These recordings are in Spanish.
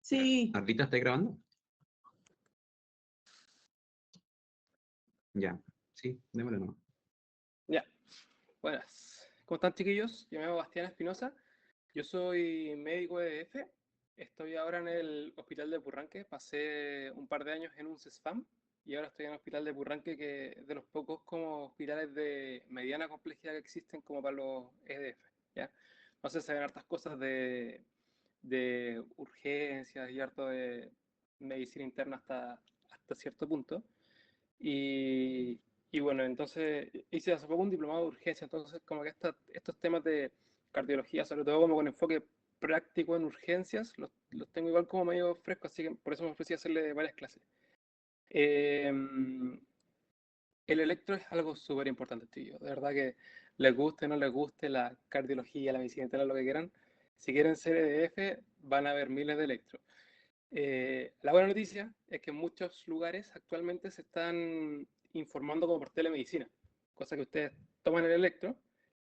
Sí. ¿Ardita está grabando? Ya, sí, démosle nomás. Ya, buenas. ¿Cómo están, chiquillos? Yo me llamo Bastián Espinosa. Yo soy médico EDF. Estoy ahora en el hospital de Purranque. Pasé un par de años en un CESFAM y ahora estoy en el hospital de Purranque, que es de los pocos como hospitales de mediana complejidad que existen como para los EDF. ¿Ya? Entonces se ven hartas cosas de urgencias y harto de medicina interna hasta cierto punto. Y bueno, entonces hice hace poco un diplomado de urgencia, entonces como que estos temas de cardiología, sobre todo como con enfoque práctico en urgencias, los tengo igual como medio fresco, así que por eso me ofrecí hacerle varias clases. El electro es algo súper importante, tío. De verdad que les guste o no les guste la cardiología, la medicina interna, lo que quieran, si quieren ser EDF van a ver miles de electros. La buena noticia es que en muchos lugares actualmente se están informando como por telemedicina, cosa que ustedes toman el electro,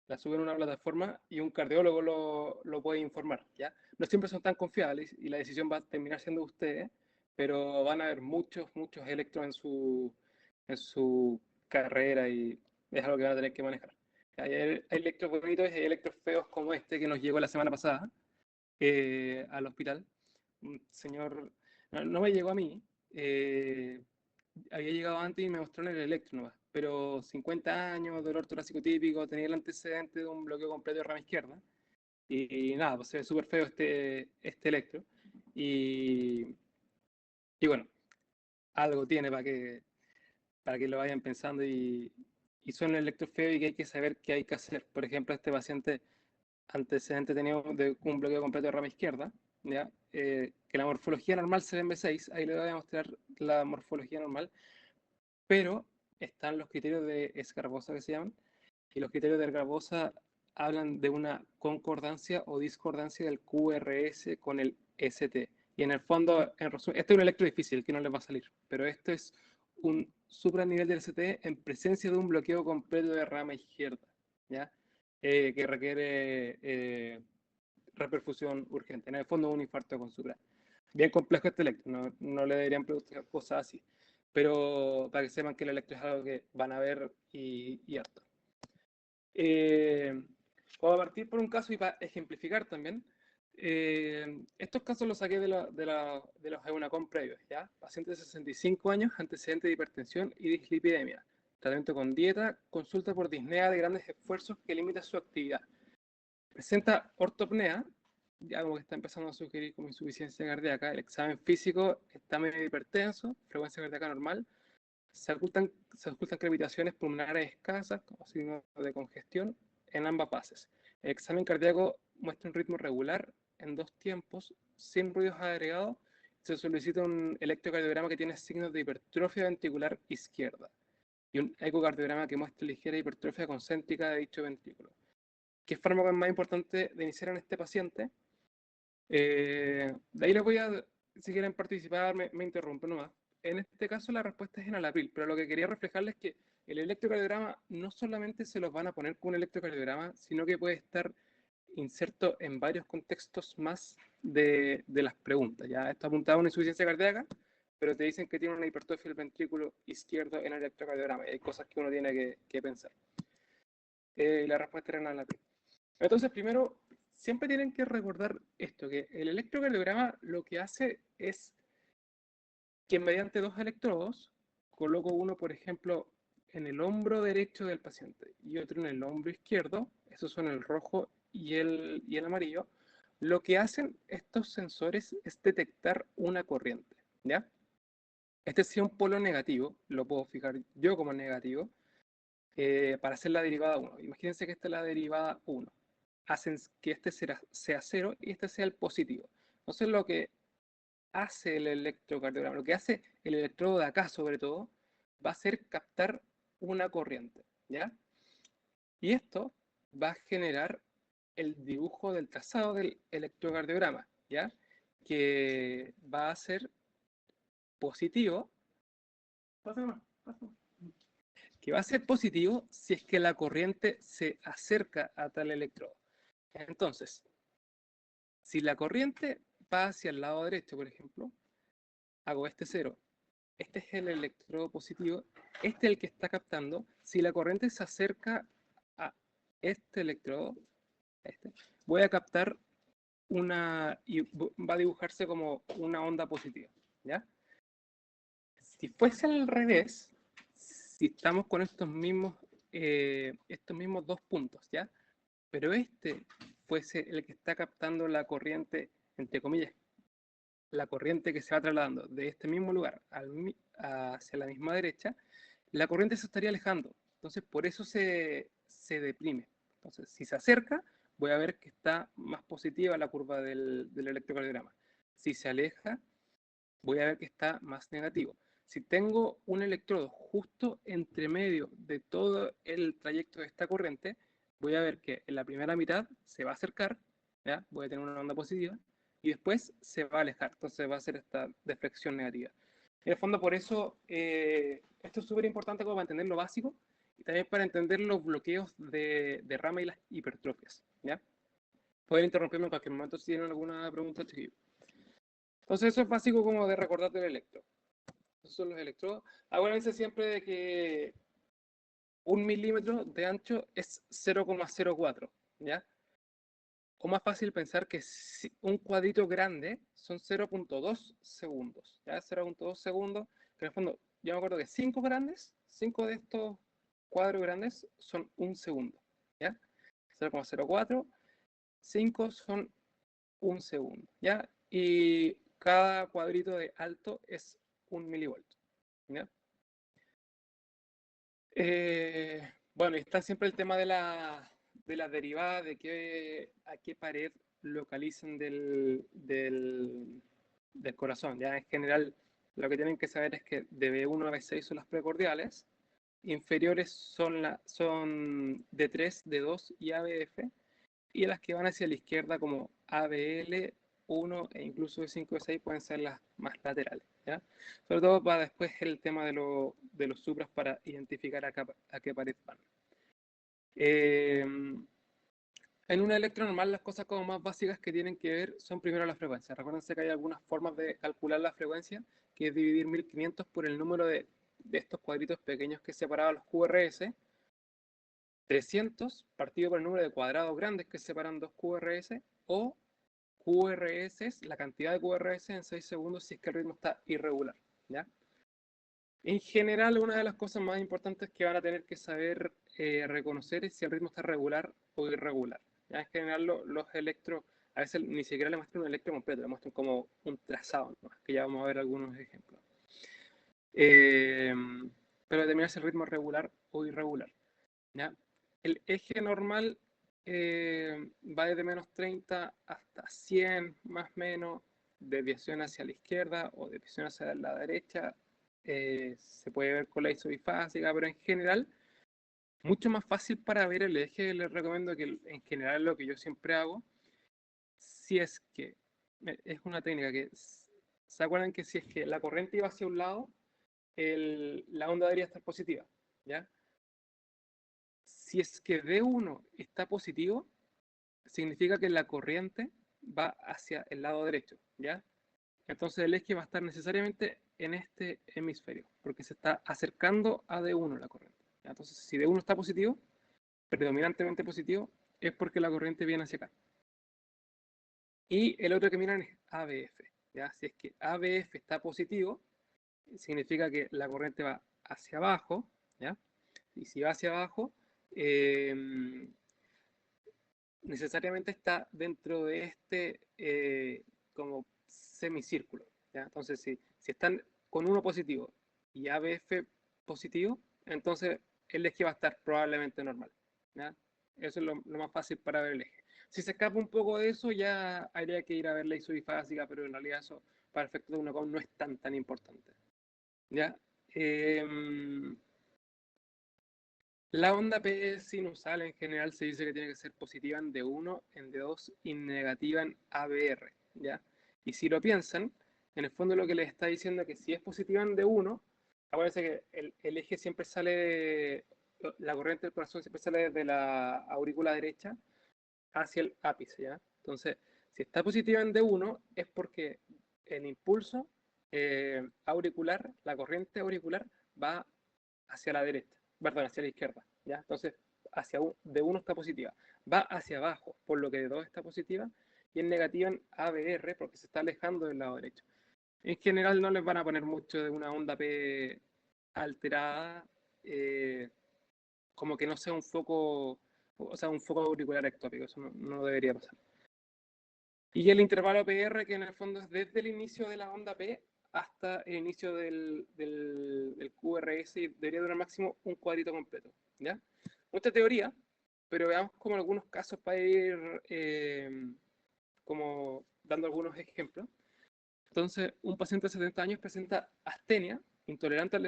la suben a una plataforma y un cardiólogo lo puede informar, ¿ya? No siempre son tan confiables y la decisión va a terminar siendo de ustedes, pero van a haber muchos electros en su carrera y es algo que van a tener que manejar. Hay electros bonitos y hay electros feos como este que nos llegó la semana pasada al hospital. Un señor, no me llegó a mí, había llegado antes y me mostró en el electro nomás, pero 50 años, dolor torácico típico, tenía el antecedente de un bloqueo completo de rama izquierda, y nada, pues se ve súper feo este electro, y bueno, algo tiene para que lo vayan pensando, y son electros feos y que hay que saber qué hay que hacer. Por ejemplo, este paciente antecedente tenía de un bloqueo completo de rama izquierda, ¿ya? Que la morfología normal se ve en B6, ahí le voy a mostrar la morfología normal, pero están los criterios de Esgarbosa que se llaman, y los criterios de Esgarbosa hablan de una concordancia o discordancia del QRS con el ST. Y en el fondo, en resumen, este es un electro difícil que no les va a salir, pero esto es un supranivel del ST en presencia de un bloqueo completo de rama izquierda, ¿ya? Que requiere reperfusión urgente. En el fondo, un infarto con supra. Bien complejo este electro, no le deberían preguntar cosas así, pero para que sepan que el electro es algo que van a ver y harto. Voy a partir por un caso y para ejemplificar también. Estos casos los saqué de los EUNACOM previos, ¿ya? Paciente de 65 años, antecedente de hipertensión y dislipidemia. Tratamiento con dieta, consulta por disnea de grandes esfuerzos que limita su actividad. Presenta ortopnea, ya como que está empezando a sugerir como insuficiencia cardíaca. El examen físico está medio hipertenso, frecuencia cardíaca normal. Se ocultan crepitaciones pulmonares escasas, como signo de congestión, en ambas fases. El examen cardíaco muestra un ritmo regular en 2 tiempos, sin ruidos agregados. Se solicita un electrocardiograma que tiene signos de hipertrofia ventricular izquierda y un ecocardiograma que muestra ligera hipertrofia concéntrica de dicho ventrículo. ¿Qué fármaco es más importante de iniciar en este paciente? De ahí les voy a, si quieren participar, me interrumpen nomás. En este caso la respuesta es enalapril, pero lo que quería reflejarles es que el electrocardiograma no solamente se los van a poner con un electrocardiograma, sino que puede estar inserto en varios contextos más de las preguntas. Ya está apuntado a una insuficiencia cardíaca, pero te dicen que tiene una hipertrofia del ventrículo izquierdo en el electrocardiograma, y hay cosas que uno tiene que pensar. La respuesta era enalapril. Entonces, primero, siempre tienen que recordar esto, que el electrocardiograma lo que hace es que mediante 2 electrodos, coloco uno, por ejemplo, en el hombro derecho del paciente y otro en el hombro izquierdo, esos son el rojo y el amarillo, lo que hacen estos sensores es detectar una corriente, ¿ya? Este es un polo negativo, lo puedo fijar yo como negativo, para hacer la derivada 1. Imagínense que esta es la derivada 1. Hacen que este sea 0 y este sea el positivo. Entonces lo que hace el electrocardiograma, lo que hace el electrodo de acá sobre todo, va a ser captar una corriente, ¿ya? Y esto va a generar el dibujo del trazado del electrocardiograma, ¿ya? Que va a ser positivo. Pásame, que va a ser positivo si es que la corriente se acerca a tal electrodo. Entonces, si la corriente va hacia el lado derecho, por ejemplo, hago este 0. Este es el electrodo positivo, este es el que está captando. Si la corriente se acerca a este electrodo, voy a captar y va a dibujarse como una onda positiva, ¿ya? Si fuese al revés, si estamos con estos mismos 2 puntos, ¿ya? Pero este fuese el que está captando la corriente, entre comillas, la corriente que se va trasladando de este mismo lugar hacia la misma derecha, la corriente se estaría alejando. Entonces, por eso se deprime. Entonces, si se acerca, voy a ver que está más positiva la curva del electrocardiograma. Si se aleja, voy a ver que está más negativo. Si tengo un electrodo justo entre medio de todo el trayecto de esta corriente, voy a ver que en la primera mitad se va a acercar, ¿ya? Voy a tener una onda positiva, y después se va a alejar, entonces va a ser esta deflexión negativa. En el fondo, por eso, esto es súper importante como para entender lo básico, y también para entender los bloqueos de rama y las hipertrofias, ¿ya? Pueden interrumpirme en cualquier momento si tienen alguna pregunta, chiquillos. Entonces eso es básico como de recordar del electrodo. Esos son los electrodos. Acuérdense siempre de que 1 milímetro de ancho es 0,04, ¿ya? O más fácil pensar que un cuadrito grande son 0,2 segundos, ¿ya? 0,2 segundos, que en el fondo, yo me acuerdo que 5 de estos cuadros grandes son 1 segundo, ¿ya? 0,04, 5 son 1 segundo, ¿ya? Y cada cuadrito de alto es 1 milivolto, ¿ya? Bueno, está siempre el tema de la derivada, de a qué pared localizan del corazón. Ya en general, lo que tienen que saber es que de B1 a B6 son las precordiales, inferiores son D3, D2 y ABF, y las que van hacia la izquierda como ABL, 1 e incluso B5, B6 pueden ser las más laterales, ¿ya? Sobre todo para después el tema de los supras para identificar a qué pared van. En un electro normal, las cosas como más básicas que tienen que ver son primero la frecuencia. Recuérdense que hay algunas formas de calcular la frecuencia, que es dividir 1500 por el número de estos cuadritos pequeños que separaban los QRS, 300 partido por el número de cuadrados grandes que separan dos QRS, o QRS, la cantidad de QRS en 6 segundos si es que el ritmo está irregular, ¿ya? En general, una de las cosas más importantes que van a tener que saber reconocer es si el ritmo está regular o irregular. ¿Ya? En general, los electros, a veces ni siquiera le muestran un electro completo, le muestran como un trazado, ¿no? Que ya vamos a ver algunos ejemplos. Pero determinar si el ritmo es regular o irregular, ¿ya? El eje normal va desde menos 30 hasta 100, más o menos, desviación hacia la izquierda o desviación hacia la derecha. Se puede ver con la isobifásica, pero en general, mucho más fácil para ver el eje. Les recomiendo que en general lo que yo siempre hago, si es que es una técnica que, ¿se acuerdan que si es que la corriente iba hacia un lado, la onda debería estar positiva, ¿ya? Si es que D1 está positivo, significa que la corriente va hacia el lado derecho, ¿ya? Entonces el eje va a estar necesariamente en este hemisferio, porque se está acercando a D1 la corriente. ¿Ya? Entonces, si D1 está positivo, predominantemente positivo, es porque la corriente viene hacia acá. Y el otro que miran es ABF. ¿Ya? Si es que ABF está positivo, significa que la corriente va hacia abajo, ¿ya? Y si va hacia abajo, necesariamente está dentro de este como semicírculo, ¿ya? Entonces, si están con uno positivo y ABF positivo, entonces el eje va a estar probablemente normal, ¿ya? Eso es lo más fácil para ver el eje. Si se escapa un poco de eso, ya habría que ir a ver la isobifásica, pero en realidad eso para efectos de una no es tan importante, ¿ya? La onda P sinusal en general se dice que tiene que ser positiva en D1, en D2 y negativa en ABR, ¿ya? Y si lo piensan, en el fondo lo que les está diciendo es que si es positiva en D1, acuérdense que el eje siempre sale, la corriente del corazón siempre sale desde la aurícula derecha hacia el ápice, ¿ya? Entonces, Si está positiva en D1 es porque el impulso auricular, la corriente auricular, va hacia la derecha, perdón, hacia la izquierda, ¿ya? Entonces, D1 está positiva, va hacia abajo, por lo que D2 está positiva, y es negativa en ABR porque se está alejando del lado derecho. En general no les van a poner mucho de una onda P alterada, como que no sea un foco, o sea, un foco auricular ectópico, eso no debería pasar. Y el intervalo PR, que en el fondo es desde el inicio de la onda P hasta el inicio del QRS, y debería durar máximo un cuadrito completo, ¿ya? Mucha teoría, pero veamos como algunos casos para ir como dando algunos ejemplos. Entonces, un paciente de 70 años presenta astenia, intolerancia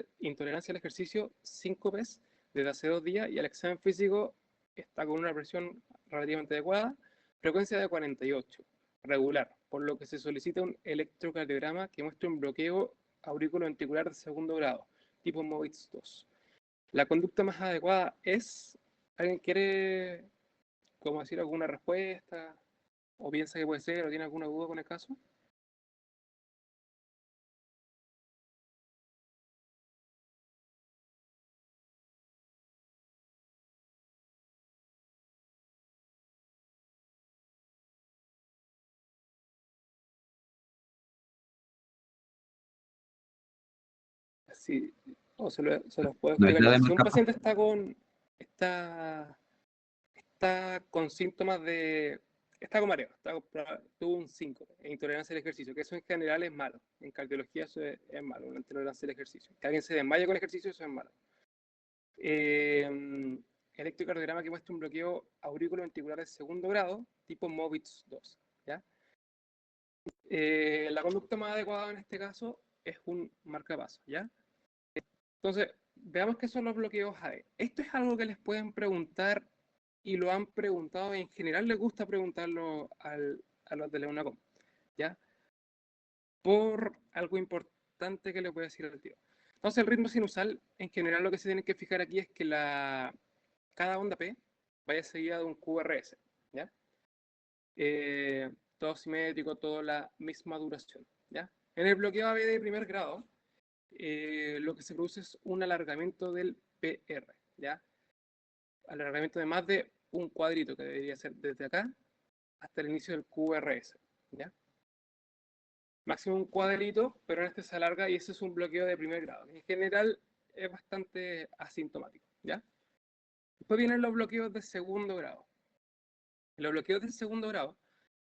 al ejercicio, síncopes desde hace 2 días, y el examen físico está con una presión relativamente adecuada, frecuencia de 48, regular, por lo que se solicita un electrocardiograma que muestre un bloqueo aurículo-ventricular de segundo grado, tipo MOVITS 2. La conducta más adecuada es, ¿alguien quiere como decir alguna respuesta? ¿O piensa que puede ser? ¿O tiene alguna duda con el caso? Sí, o se los puedo No es explicar la yo. de Si un marcapasos. paciente está, está con síntomas de, está con mareo, tuvo un 5 en intolerancia al ejercicio, que eso en general es malo. En cardiología eso es malo, una intolerancia al ejercicio. Que alguien se desmaye con ejercicio, eso es malo. Electrocardiograma que muestra un bloqueo aurículo-ventricular de segundo grado, tipo MOVITS 2. ¿Ya? La conducta más adecuada en este caso es un marcapasos, ¿ya? Entonces, veamos qué son los bloqueos AD. Esto es algo que les pueden preguntar y lo han preguntado, y en general les gusta preguntarlo a los de la UNACOM, ¿ya? Por algo importante que les voy a decir al tiro. Entonces, el ritmo sinusal, en general lo que se tiene que fijar aquí es que cada onda P vaya seguida de un QRS, ¿ya? Todo simétrico, toda la misma duración, ¿ya? En el bloqueo AB de primer grado, lo que se produce es un alargamiento del PR, ¿ya? Alargamiento de más de un cuadrito, que debería ser desde acá hasta el inicio del QRS, ¿ya? Máximo un cuadrito, pero en este se alarga y ese es un bloqueo de primer grado. En general es bastante asintomático, ¿ya? Después vienen los bloqueos de segundo grado. En los bloqueos de segundo grado,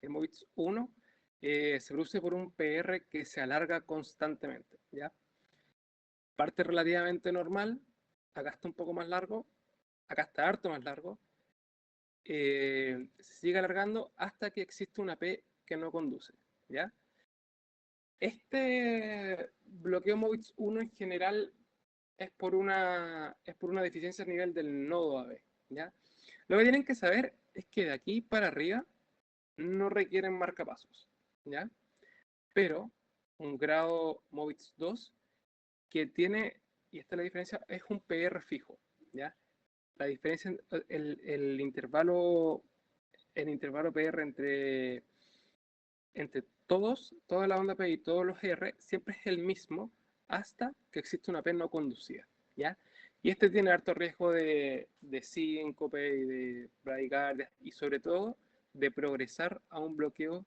el MOVITS 1 se produce por un PR que se alarga constantemente, ¿ya? Parte relativamente normal, acá está un poco más largo, acá está harto más largo, se sigue alargando hasta que existe una P que no conduce, ¿ya? Este bloqueo MOVITS 1 en general es por una deficiencia a nivel del nodo AB, ¿ya? Lo que tienen que saber es que de aquí para arriba no requieren marcapasos, ¿ya? Pero un grado MOVITS 2 que tiene, y esta es la diferencia, es un PR fijo, ¿ya? La diferencia, el intervalo PR entre toda la onda P y todos los R, siempre es el mismo hasta que existe una P no conducida, ¿ya? Y este tiene alto riesgo de síncope y de bradicardia, y sobre todo de progresar a un bloqueo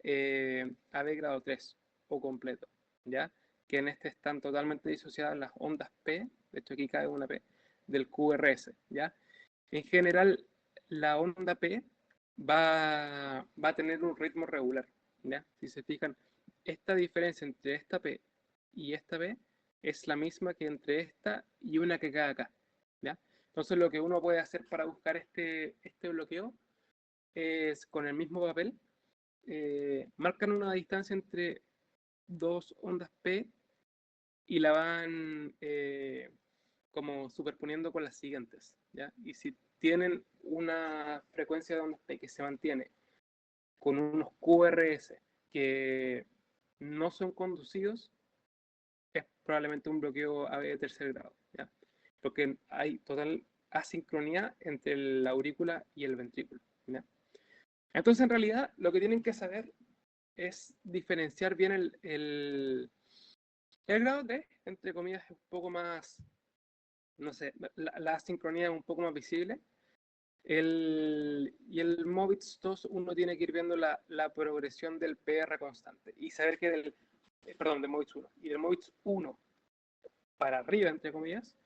AB grado 3 o completo, ¿ya? Que en este están totalmente disociadas las ondas P, de hecho aquí cae una P, del QRS, ¿ya? En general, la onda P va a tener un ritmo regular, ¿ya? Si se fijan, esta diferencia entre esta P y esta P es la misma que entre esta y una que cae acá, ¿ya? Entonces lo que uno puede hacer para buscar este bloqueo es con el mismo papel, marcan una distancia entre dos ondas P y la van como superponiendo con las siguientes, ¿ya? Y si tienen una frecuencia de ondas P que se mantiene con unos QRS que no son conducidos, es probablemente un bloqueo AB de tercer grado, ¿ya? Porque hay total asincronía entre la aurícula y el ventrículo, ¿ya? Entonces, en realidad, lo que tienen que saber es diferenciar bien el grado 3, entre comillas, es un poco más, no sé, la asincronía es un poco más visible. Y el MOVITS 2 uno tiene que ir viendo la progresión del PR constante y saber que perdón, del MOVITS 1 y del MOVITS 1 para arriba, entre comillas,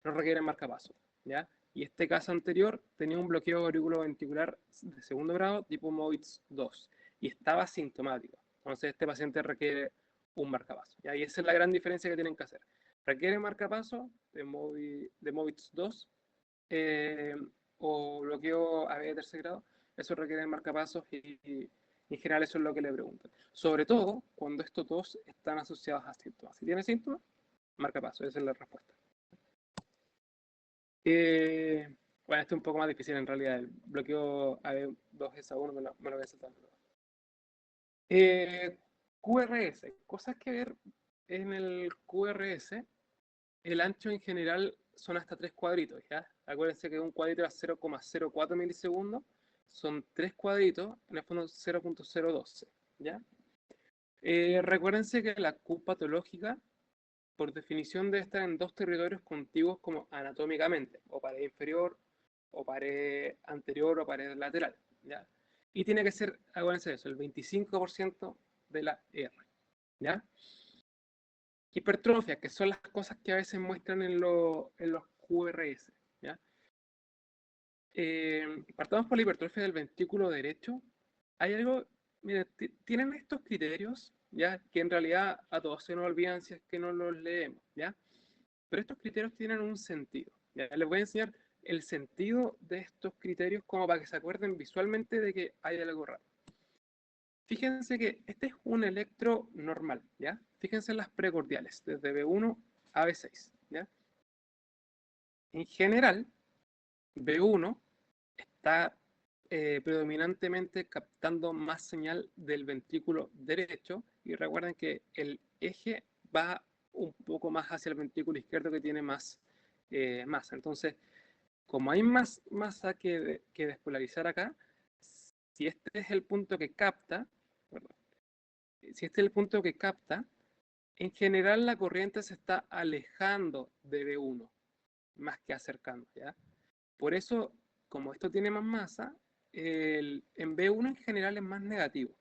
no requiere marcapaso, ¿ya? Y este caso anterior tenía un bloqueo auriculoventricular de segundo grado tipo MOVITS 2 y estaba sintomático. Entonces este paciente requiere un marcapaso, ¿ya? Y esa es la gran diferencia que tienen que hacer. Requiere marcapaso de MOVITS 2 o bloqueo AB de tercer grado, eso requiere marcapasos y en general eso es lo que le preguntan. Sobre todo cuando estos dos están asociados a síntomas. Si tiene síntomas, marcapasos, esa es la respuesta. Bueno, esto es un poco más difícil en realidad. El bloqueo AB2S1 me lo voy a saltar. QRS, cosas que ver en el QRS. El ancho en general son hasta 3 cuadritos, ¿ya? Acuérdense que un cuadrito es 0,04 milisegundos, son 3 cuadritos, en el fondo 0,012, ¿ya? Recuérdense que la Q patológica, por definición, debe estar en dos territorios contiguos como anatómicamente, o pared inferior, o pared anterior, o pared lateral, ¿ya? Y tiene que ser, acuérdense de eso, el 25% de la R, ¿ya? Hipertrofia, que son las cosas que a veces muestran en los QRS, ¿ya? Partamos por la hipertrofia del ventrículo derecho. Hay algo, miren, tienen estos criterios, ¿ya? Que en realidad a todos se nos olvidan si es que no los leemos, ¿ya? Pero estos criterios tienen un sentido, ¿ya? Les voy a enseñar el sentido de estos criterios como para que se acuerden visualmente de que hay algo raro. Fíjense que este es un electro normal, ¿ya? Fíjense en las precordiales, desde B1 a B6, ¿ya? En general, B1 está predominantemente captando más señal del ventrículo derecho y recuerden que el eje va un poco más hacia el ventrículo izquierdo que tiene más masa. Entonces, como hay más masa que despolarizar acá, si este es el punto que capta, perdón, si este es el punto que capta, en general la corriente se está alejando de B1 más que acercando, ¿ya? Por eso, como esto tiene más masa, en B1 en general es más negativo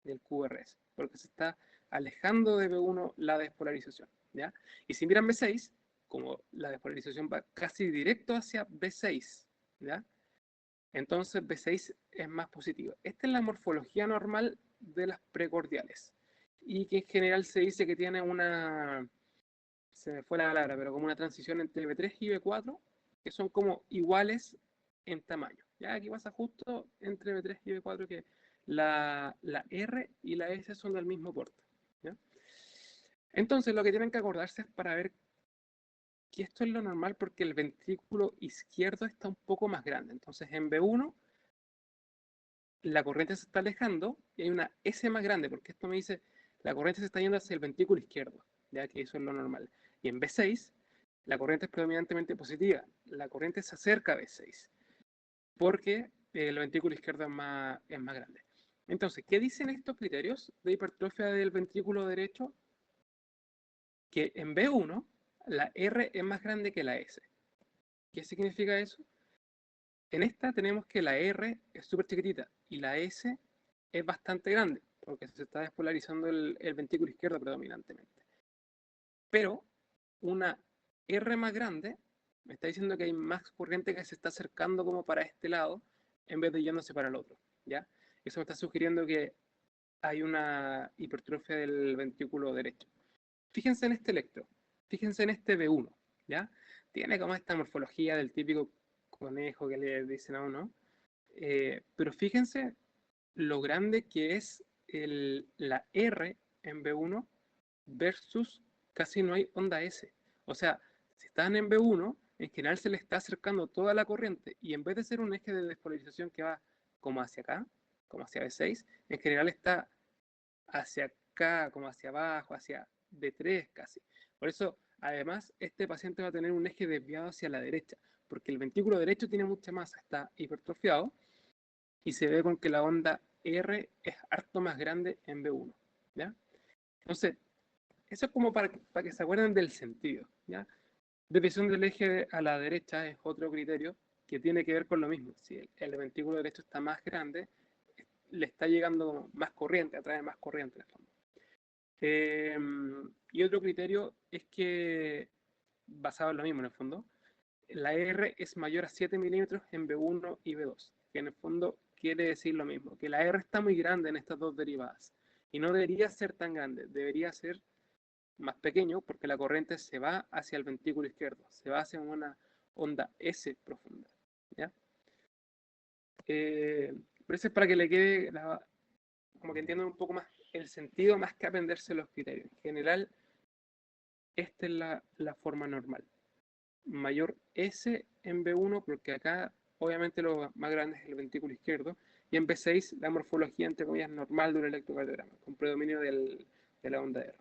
del QRS, porque se está alejando de B1 la despolarización, ¿ya? Y si miran B6, como la despolarización va casi directo hacia B6, ¿ya? Entonces B6 es más positivo. Esta es la morfología normal de las precordiales y que en general se dice que tiene una, se me fue la palabra, pero como una transición entre B3 y B4, que son como iguales en tamaño. Ya aquí pasa justo entre B3 y B4 que la R y la S son del mismo porte. ¿Ya? Entonces lo que tienen que acordarse es para ver que esto es lo normal porque el ventrículo izquierdo está un poco más grande. Entonces en B1 la corriente se está alejando y hay una S más grande, porque esto me dice la corriente se está yendo hacia el ventrículo izquierdo, ya que eso es lo normal. Y en B6 la corriente es predominantemente positiva, la corriente se acerca a B6, porque el ventrículo izquierdo es más grande. Entonces, ¿qué dicen estos criterios de hipertrofia del ventrículo derecho? Que en B1 la R es más grande que la S. ¿Qué significa eso? En esta tenemos que la R es súper chiquitita y la S es bastante grande, porque se está despolarizando el ventrículo izquierdo predominantemente. Pero una R más grande me está diciendo que hay más corriente que se está acercando como para este lado en vez de yéndose para el otro, ¿ya? Eso me está sugiriendo que hay una hipertrofia del ventrículo derecho. Fíjense en este electro, fíjense en este B1, ¿ya? Tiene como esta morfología del típico conejo que le dicen a uno, pero fíjense lo grande que es la R en B1 versus casi no hay onda S. O sea, si están en B1, en general se le está acercando toda la corriente y en vez de ser un eje de despolarización que va como hacia acá, como hacia B6, en general está hacia acá, como hacia abajo, hacia B3 casi. Por eso, además, este paciente va a tener un eje desviado hacia la derecha, porque el ventrículo derecho tiene mucha masa, está hipertrofiado, y se ve con que la onda R es harto más grande en B1, ¿ya? Entonces, eso es como para que se acuerden del sentido, ¿ya? Desviación del eje a la derecha es otro criterio que tiene que ver con lo mismo. Si el ventículo derecho está más grande, le está llegando más corriente, atrae más corriente en el fondo. Y otro criterio es que, basado en lo mismo en el fondo, la R es mayor a 7 milímetros en B1 y B2, que en el fondo quiere decir lo mismo, que la R está muy grande en estas dos derivadas y no debería ser tan grande, debería ser más pequeño porque la corriente se va hacia el ventículo izquierdo, se va hacia una onda S profunda, ¿ya? Pero eso es para que le quede, como que entiendan un poco más el sentido, más que aprenderse los criterios. En general, esta es la forma normal. Mayor S en B1, porque acá obviamente lo más grande es el ventículo izquierdo, y en B6 la morfología, entre comillas, normal de un electrocardiograma, con predominio de la onda R.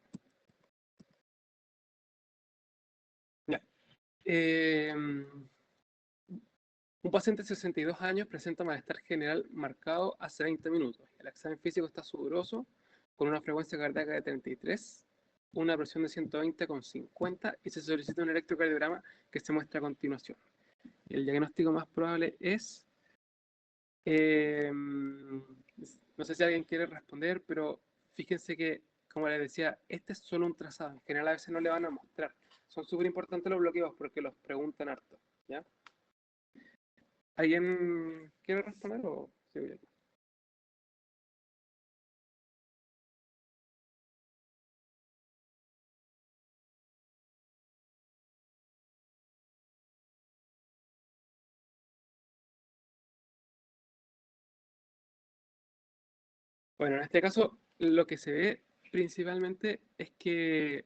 Ya. Un paciente de 62 años presenta malestar general marcado hace 20 minutos. El examen físico está sudoroso, con una frecuencia cardíaca de 33, una presión de 120/50 y se solicita un electrocardiograma que se muestra a continuación. El diagnóstico más probable es... no sé si alguien quiere responder, pero fíjense que, como les decía, este es solo un trazado. En general a veces no le van a mostrar. Son súper importantes los bloqueos porque los preguntan harto, ¿ya? ¿Alguien quiere responder o sigo yo? Bueno, en este caso lo que se ve principalmente es que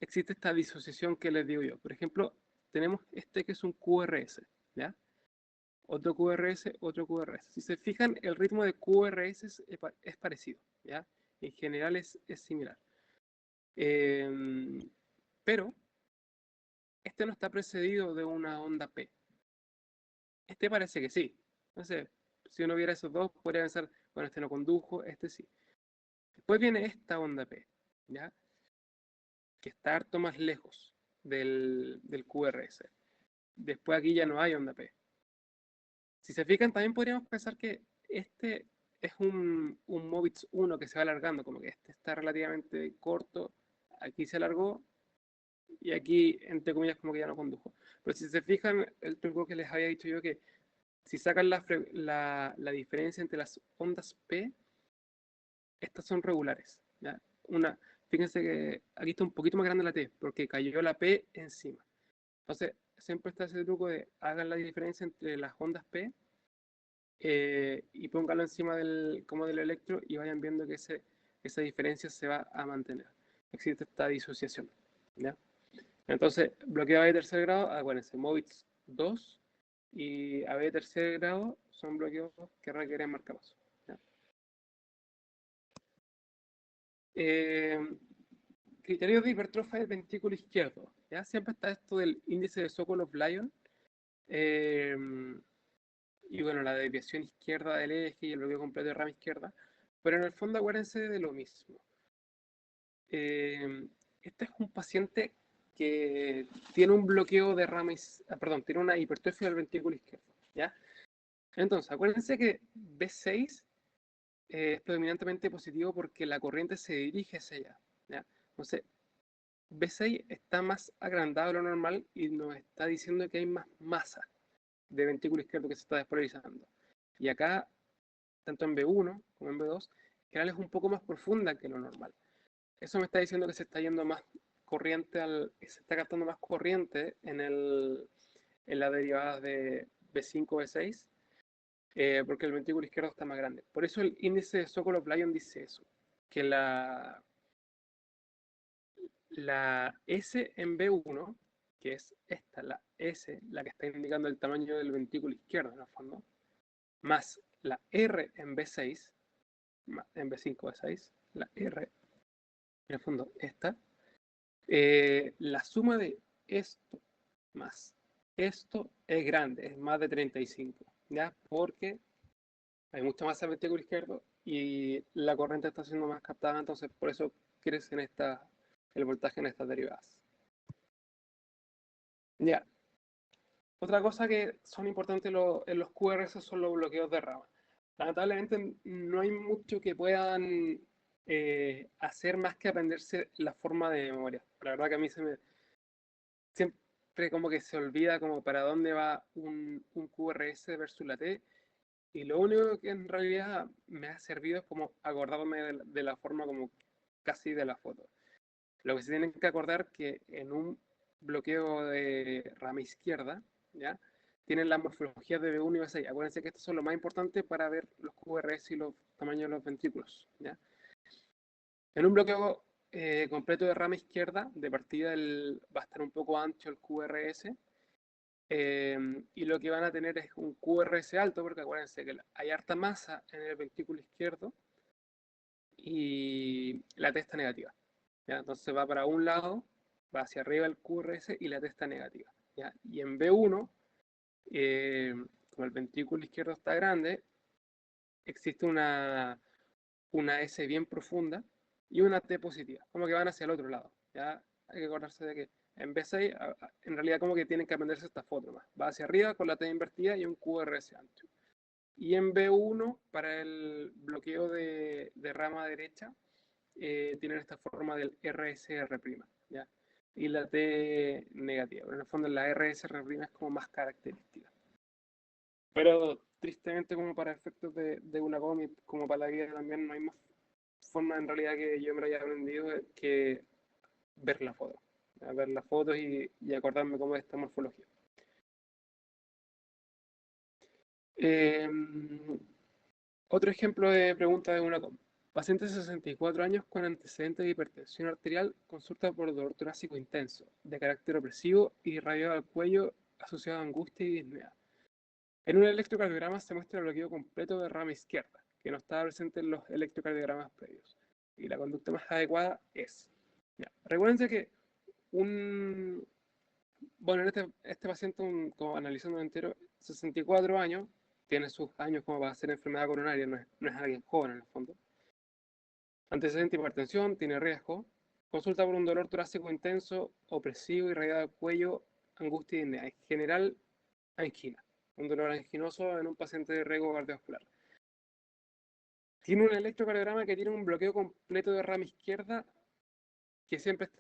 existe esta disociación que les digo yo. Por ejemplo, tenemos este que es un QRS, ¿ya? Otro QRS, otro QRS. Si se fijan, el ritmo de QRS es parecido, ¿ya? En general es similar. Pero este no está precedido de una onda P. Este parece que sí. Entonces, si uno viera esos dos, podría pensar, bueno, este no condujo, este sí. Después viene esta onda P, ¿ya? Que está harto más lejos del QRS. Después aquí ya no hay onda P. Si se fijan, también podríamos pensar que este es un Movitz 1 que se va alargando, como que este está relativamente corto, aquí se alargó y aquí, entre comillas, como que ya no condujo. Pero si se fijan, el truco que les había dicho yo, que si sacan la diferencia entre las ondas P, estas son regulares, ¿ya? Fíjense que aquí está un poquito más grande la T, porque cayó la P encima. Entonces, siempre está ese truco de hagan la diferencia entre las ondas P y pónganlo encima como del electro y vayan viendo que esa diferencia se va a mantener. Existe esta disociación, ¿ya? Entonces, bloqueo A de tercer grado, acuérdense, Movitz 2 y AB de tercer grado son bloqueos que requieren marcapasos. Eh, Criterios de hipertrofia del ventrículo izquierdo. ¿Ya? Siempre está esto del índice de Sokolov-Lyon. Eh, y bueno, la desviación izquierda del eje y el bloqueo completo de rama izquierda. Pero en el fondo acuérdense de lo mismo. Este es un paciente que tiene un bloqueo de rama, perdón, tiene una hipertrofia del ventrículo izquierdo. ¿Ya? Entonces, acuérdense que B6 es predominantemente positivo porque la corriente se dirige hacia allá. ¿Ya? Entonces, B6 está más agrandado de lo normal y nos está diciendo que hay más masa de ventrículo izquierdo que se está despolarizando. Y acá, tanto en B1 como en B2, en general es un poco más profunda que lo normal. Eso me está diciendo que se está yendo más corriente, se está gastando más corriente en las derivadas de B5, B6, porque el ventrículo izquierdo está más grande. Por eso el índice de Sokolov-Lyon dice eso, que la S en B1, que es esta, la S, la que está indicando el tamaño del ventrículo izquierdo en el fondo, más la R en B6, en B5, B6, la R en el fondo esta, la suma de esto más esto es grande, es más de 35, ¿ya? Porque hay mucha masa en el ventrículo izquierdo y la corriente está siendo más captada, entonces por eso crece el voltaje en estas derivadas. Ya. Otra cosa que son importantes en los QRS son los bloqueos de rama. Lamentablemente no hay mucho que puedan hacer más que aprenderse la forma de memoria. La verdad que a mí siempre como que se olvida como para dónde va un QRS versus la T, y lo único que en realidad me ha servido es como acordarme de la forma como casi de la foto. Lo que se tienen que acordar que en un bloqueo de rama izquierda, ¿ya? Tienen la morfología de B1 y B6. Acuérdense que estos son lo más importante para ver los QRS y los tamaños de los ventrículos, ¿ya? En un bloqueo completo de rama izquierda, de partida va a estar un poco ancho el QRS, y lo que van a tener es un QRS alto, porque acuérdense que hay harta masa en el ventrículo izquierdo y la T está negativa, ¿ya? Entonces va para un lado, va hacia arriba el QRS y la T está negativa, ¿ya? Y en B1, como el ventrículo izquierdo está grande, existe una S bien profunda y una T positiva, como que van hacia el otro lado, ¿ya? Hay que acordarse de que en B6, en realidad como que tienen que aprenderse esta foto más. Va hacia arriba con la T invertida y un QRS ancho. Y en B1, para el bloqueo de rama derecha, tienen esta forma del RSR', ¿ya? Y la T negativa. Pero en el fondo la RSR' es como más característica. Pero tristemente como para efectos de una cómic, como para la vida también, no hay más forma en realidad que yo me lo haya aprendido que ver la foto. Ver las fotos y acordarme cómo es esta morfología. Eh, Otro ejemplo de pregunta de una cómic. Paciente de 64 años con antecedentes de hipertensión arterial, consulta por dolor torácico intenso, de carácter opresivo y irradiado al cuello asociado a angustia y disnea. En un electrocardiograma se muestra el bloqueo completo de rama izquierda, que no estaba presente en los electrocardiogramas previos. Y la conducta más adecuada es. Ya. Recuerden que bueno, en este paciente, como analizando entero, 64 años, tiene sus años como para hacer enfermedad coronaria, no es alguien joven en el fondo. Antecedente de hipertensión, tiene riesgo. Consulta por un dolor torácico intenso, opresivo, irradiado al cuello, angustia y disnea. En general, angina. Un dolor anginoso en un paciente de riesgo cardiovascular. Tiene un electrocardiograma que tiene un bloqueo completo de rama izquierda, que siempre que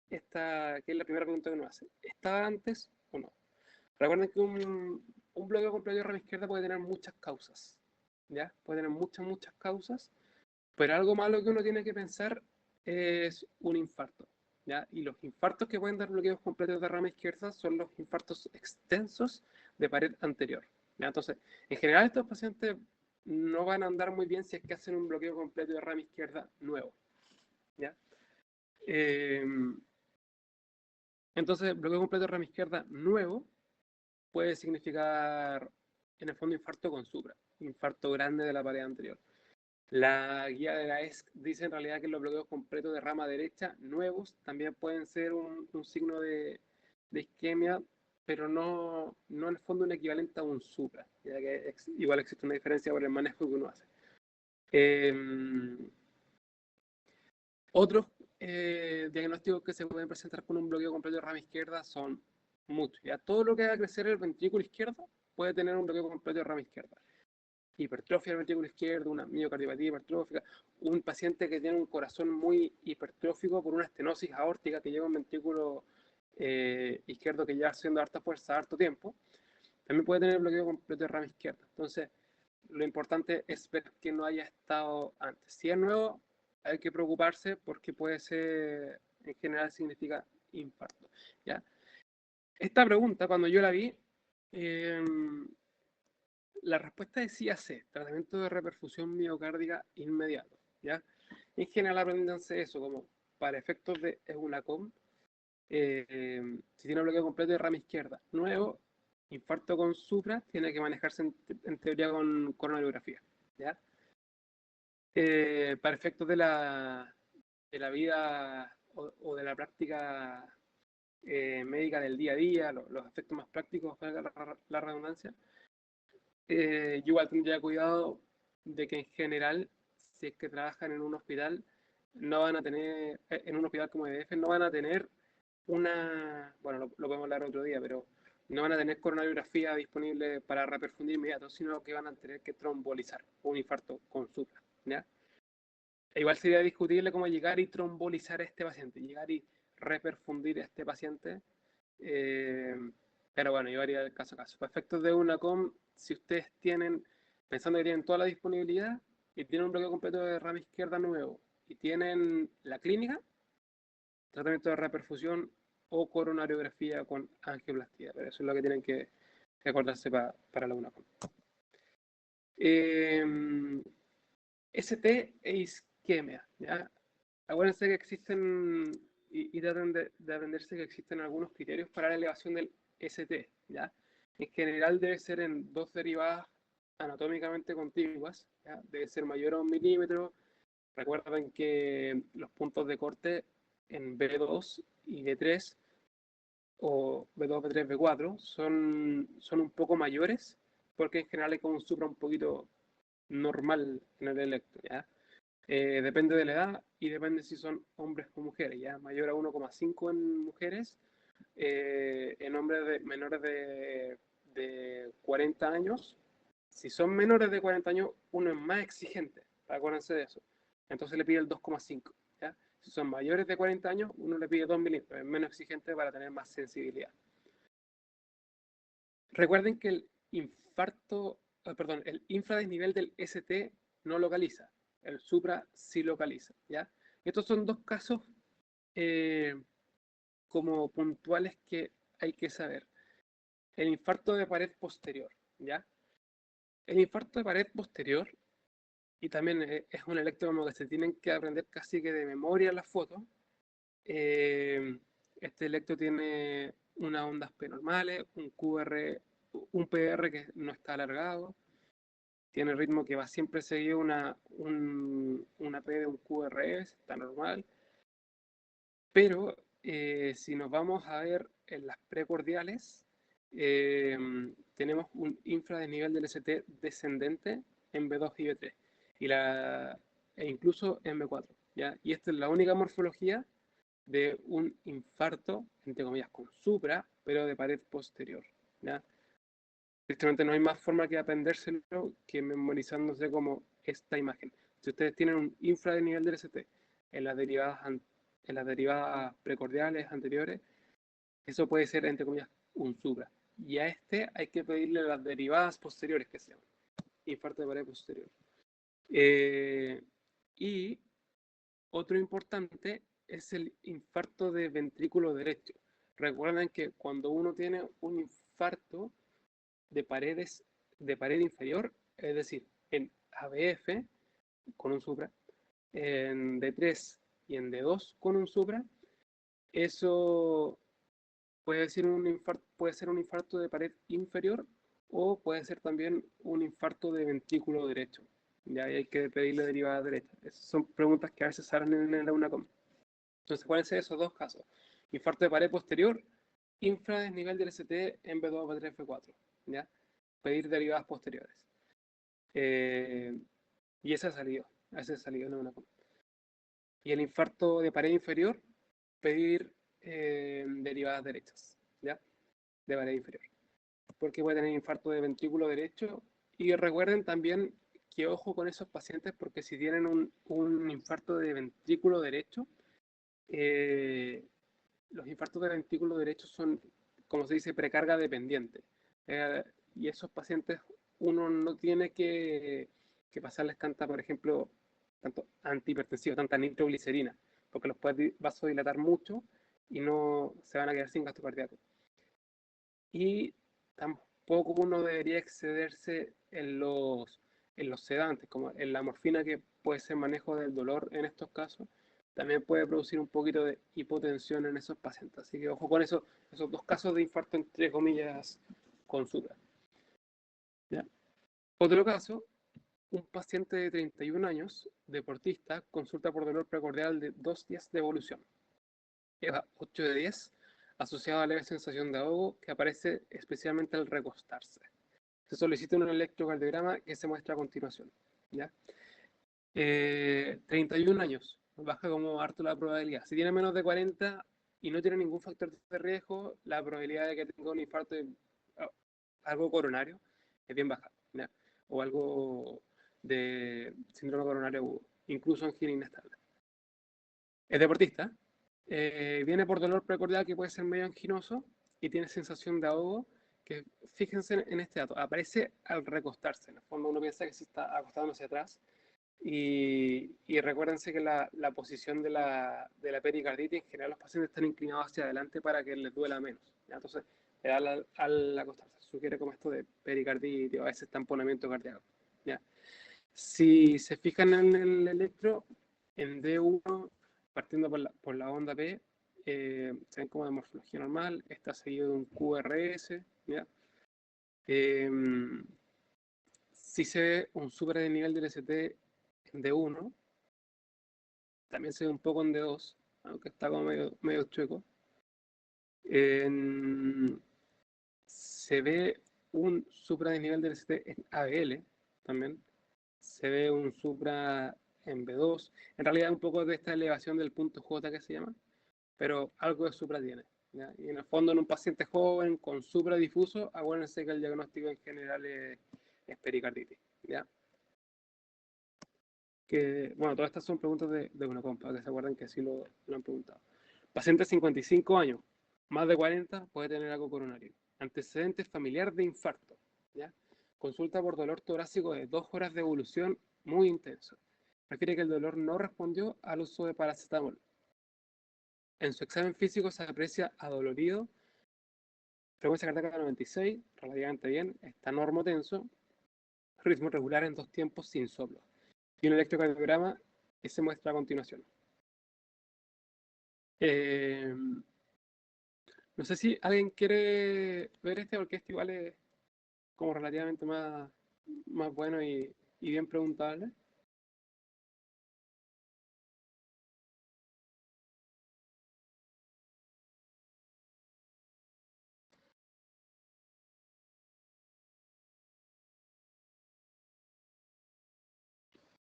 es la primera pregunta que uno hace. ¿Estaba antes o no? Recuerden que un bloqueo completo de rama izquierda puede tener muchas causas, ¿ya? Puede tener muchas causas, pero algo malo que uno tiene que pensar es un infarto, ¿ya? Y los infartos que pueden dar bloqueos completos de rama izquierda son los infartos extensos de pared anterior, ¿ya? Entonces, en general estos pacientes no van a andar muy bien si es que hacen un bloqueo completo de rama izquierda nuevo, ¿ya? Eh, entonces, bloqueo completo de rama izquierda nuevo puede significar, en el fondo, infarto con supra, infarto grande de la pared anterior. La guía de la ESC dice en realidad que los bloqueos completos de rama derecha nuevos también pueden ser un signo de isquemia, pero no en el fondo un equivalente a un supra, ya que igual existe una diferencia por el manejo que uno hace. Otros diagnósticos que se pueden presentar con un bloqueo completo de rama izquierda son muchos. Ya todo lo que haga crecer el ventrículo izquierdo puede tener un bloqueo completo de rama izquierda. Hipertrofia del ventrículo izquierdo, una miocardiopatía hipertrófica, un paciente que tiene un corazón muy hipertrófico por una estenosis aórtica que lleva un ventrículo izquierdo que lleva haciendo harta fuerza, harto tiempo, también puede tener bloqueo completo de rama izquierda. Entonces, lo importante es ver que no haya estado antes. Si es nuevo, hay que preocuparse porque puede ser, en general significa infarto, ¿ya? Esta pregunta, cuando yo la vi, eh, la respuesta decía C, tratamiento de reperfusión miocárdica inmediato, ¿ya? En general aprendanse eso, como para efectos de EUNACOM, si tiene un bloqueo completo de rama izquierda nuevo, infarto con supra, tiene que manejarse en teoría con coronariografía, ¿ya? Para efectos de la vida o de la práctica médica del día a día, los efectos más prácticos, para la redundancia, yo igual tendría cuidado de que en general, si es que trabajan en un hospital, no van a tener, en un hospital como EDF, no van a tener bueno, lo podemos hablar otro día, pero no van a tener coronariografía disponible para reperfundir inmediato, sino que van a tener que trombolizar un infarto con supra, ¿ya? Igual sería discutible cómo llegar y trombolizar a este paciente, llegar y reperfundir a este paciente, eh, pero bueno, yo haría el caso a caso. Para efectos de una com, si ustedes tienen, pensando que tienen toda la disponibilidad y tienen un bloqueo completo de rama izquierda nuevo y tienen la clínica, tratamiento de reperfusión o coronariografía con angioplastia, pero eso es lo que tienen que acordarse para la UNACOM. ST e isquemia, ¿ya? Acuérdense que existen, y traten de aprenderse que existen algunos criterios para la elevación del ST, ¿ya? En general debe ser en dos derivadas anatómicamente contiguas, ¿ya? Debe ser mayor a 1 milímetro. Recuerden que los puntos de corte en B2 y B3 o B2, B3, B4 son un poco mayores porque en general hay como un supra un poquito normal en el electro, ¿ya? Depende de la edad y depende si son hombres o mujeres, ¿ya? Mayor a 1,5 en mujeres, en hombres menores de 40 años. Si son menores de 40 años, uno es más exigente, acuérdense de eso. Entonces le pide el 2,5, ¿ya? Si son mayores de 40 años, uno le pide 2 milímetros, es menos exigente para tener más sensibilidad. Recuerden que el el infradesnivel del ST no localiza, el supra sí localiza, ¿ya? Estos son dos casos como puntuales que hay que saber. El infarto de pared posterior, ¿ya? El infarto de pared posterior, y también es un electro como que se tienen que aprender casi que de memoria las fotos. Este electro tiene unas ondas P normales, un PR que no está alargado, tiene ritmo que va siempre seguido una P de un QRS, está normal, pero si nos vamos a ver en las precordiales, tenemos un infradesnivel del ST descendente en B2 y B3, e incluso en B4, ¿ya? Y esta es la única morfología de un infarto, entre comillas, con supra, pero de pared posterior, ¿ya? Tristemente no hay más forma que aprendérselo que memorizándose como esta imagen. Si ustedes tienen un infradesnivel del ST en las derivadas precordiales anteriores, eso puede ser, entre comillas, un supra. Y a este hay que pedirle las derivadas posteriores que se llaman infarto de pared posterior. Y otro importante es el infarto de ventrículo derecho. Recuerden que cuando uno tiene un infarto de pared inferior, es decir, en ABF con un supra, en D3 y en D2 con un supra, eso puede ser un infarto de pared inferior o puede ser también un infarto de ventrículo derecho. Ya hay que pedirle derivada derecha. Esas son preguntas que a veces salen en la UNACOM. Entonces, ¿cuáles son esos dos casos? Infarto de pared posterior, infradesnivel del ST en B2, B3, B4. ¿Ya? Pedir derivadas posteriores. Y ese ha salido en la UNACOM. Y el infarto de pared inferior, pedir derivadas derechas, ¿ya? De pared inferior. Porque puede tener infarto de ventrículo derecho. Y recuerden también que ojo con esos pacientes porque si tienen un infarto de ventrículo derecho, los infartos de ventrículo derecho son, como se dice, precarga dependiente. Y esos pacientes uno no tiene que pasarles tanta, por ejemplo, tanto antihipertensivo, tanta nitroglicerina, porque los puede vasodilatar mucho y no se van a quedar sin gasto cardíaco. Y tampoco uno debería excederse en los sedantes, como en la morfina, que puede ser manejo del dolor en estos casos, también puede producir un poquito de hipotensión en esos pacientes. Así que ojo con esos dos casos de infarto, entre comillas, con supra. ¿Ya? Otro caso, un paciente de 31 años, deportista, consulta por dolor precordial de 2 días de evolución. Lleva 8 de 10, asociado a leve sensación de ahogo que aparece especialmente al recostarse. se solicita un electrocardiograma que se muestra a continuación. ¿Ya? 31 años, baja como harto la probabilidad. Si tiene menos de 40 y no tiene ningún factor de riesgo, la probabilidad de que tenga un infarto, algo coronario, es bien baja. ¿Ya? O algo de síndrome coronario agudo, incluso angina inestable. Es deportista, viene por dolor precordial que puede ser medio anginoso y tiene sensación de ahogo, que fíjense en este dato, aparece al recostarse. En el fondo uno piensa que se está acostando hacia atrás y recuérdense que la posición de la pericarditis, en general los pacientes están inclinados hacia adelante para que les duela menos. ¿Ya? Entonces, al acostarse sugiere como esto de pericarditis o a veces tamponamiento cardíaco. ¿Ya? Si se fijan en el electro, en D1, partiendo por la onda P, se ven como de morfología normal, está seguido de un QRS, ¿ya? Si se ve un supra de nivel del ST en D1, también se ve un poco en D2, aunque está como medio chueco. Se ve un supra de nivel del ST en ABL también. Se ve un supra en B2. En realidad un poco de esta elevación del punto J que se llama, pero algo de supra tiene. ¿Ya? Y en el fondo en un paciente joven con supra difuso, acuérdense que el diagnóstico en general es pericarditis. ¿Ya? Que, bueno, todas estas son preguntas de una compa, que se acuerdan que sí lo han preguntado. Paciente de 55 años, más de 40, puede tener algo coronario. Antecedente familiar de infarto. ¿Ya? Consulta por dolor torácico de 2 horas de evolución muy intenso. Refiere que el dolor no respondió al uso de paracetamol. En su examen físico se aprecia adolorido, frecuencia cardíaca 96, relativamente bien, está normotenso, ritmo regular en 2 tiempos sin soplo. Y un electrocardiograma que se muestra a continuación. No sé si alguien quiere ver este, porque este igual es como relativamente más bueno y bien preguntable.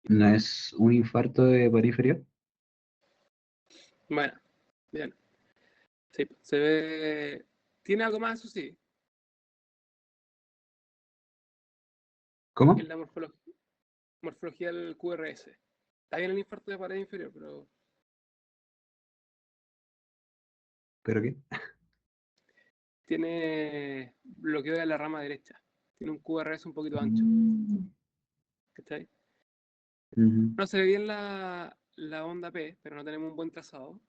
¿No es un infarto de par inferior? Bueno, bien. Sí, se ve. Tiene algo más, eso sí, que ¿Cómo? es la morfología del QRS. Está bien el infarto de pared inferior, pero ¿Pero qué? tiene bloqueo de la rama derecha. Tiene un QRS un poquito ancho. Mm. ¿Cachai? Ujú. No se ve bien la onda P, pero no tenemos un buen trazado.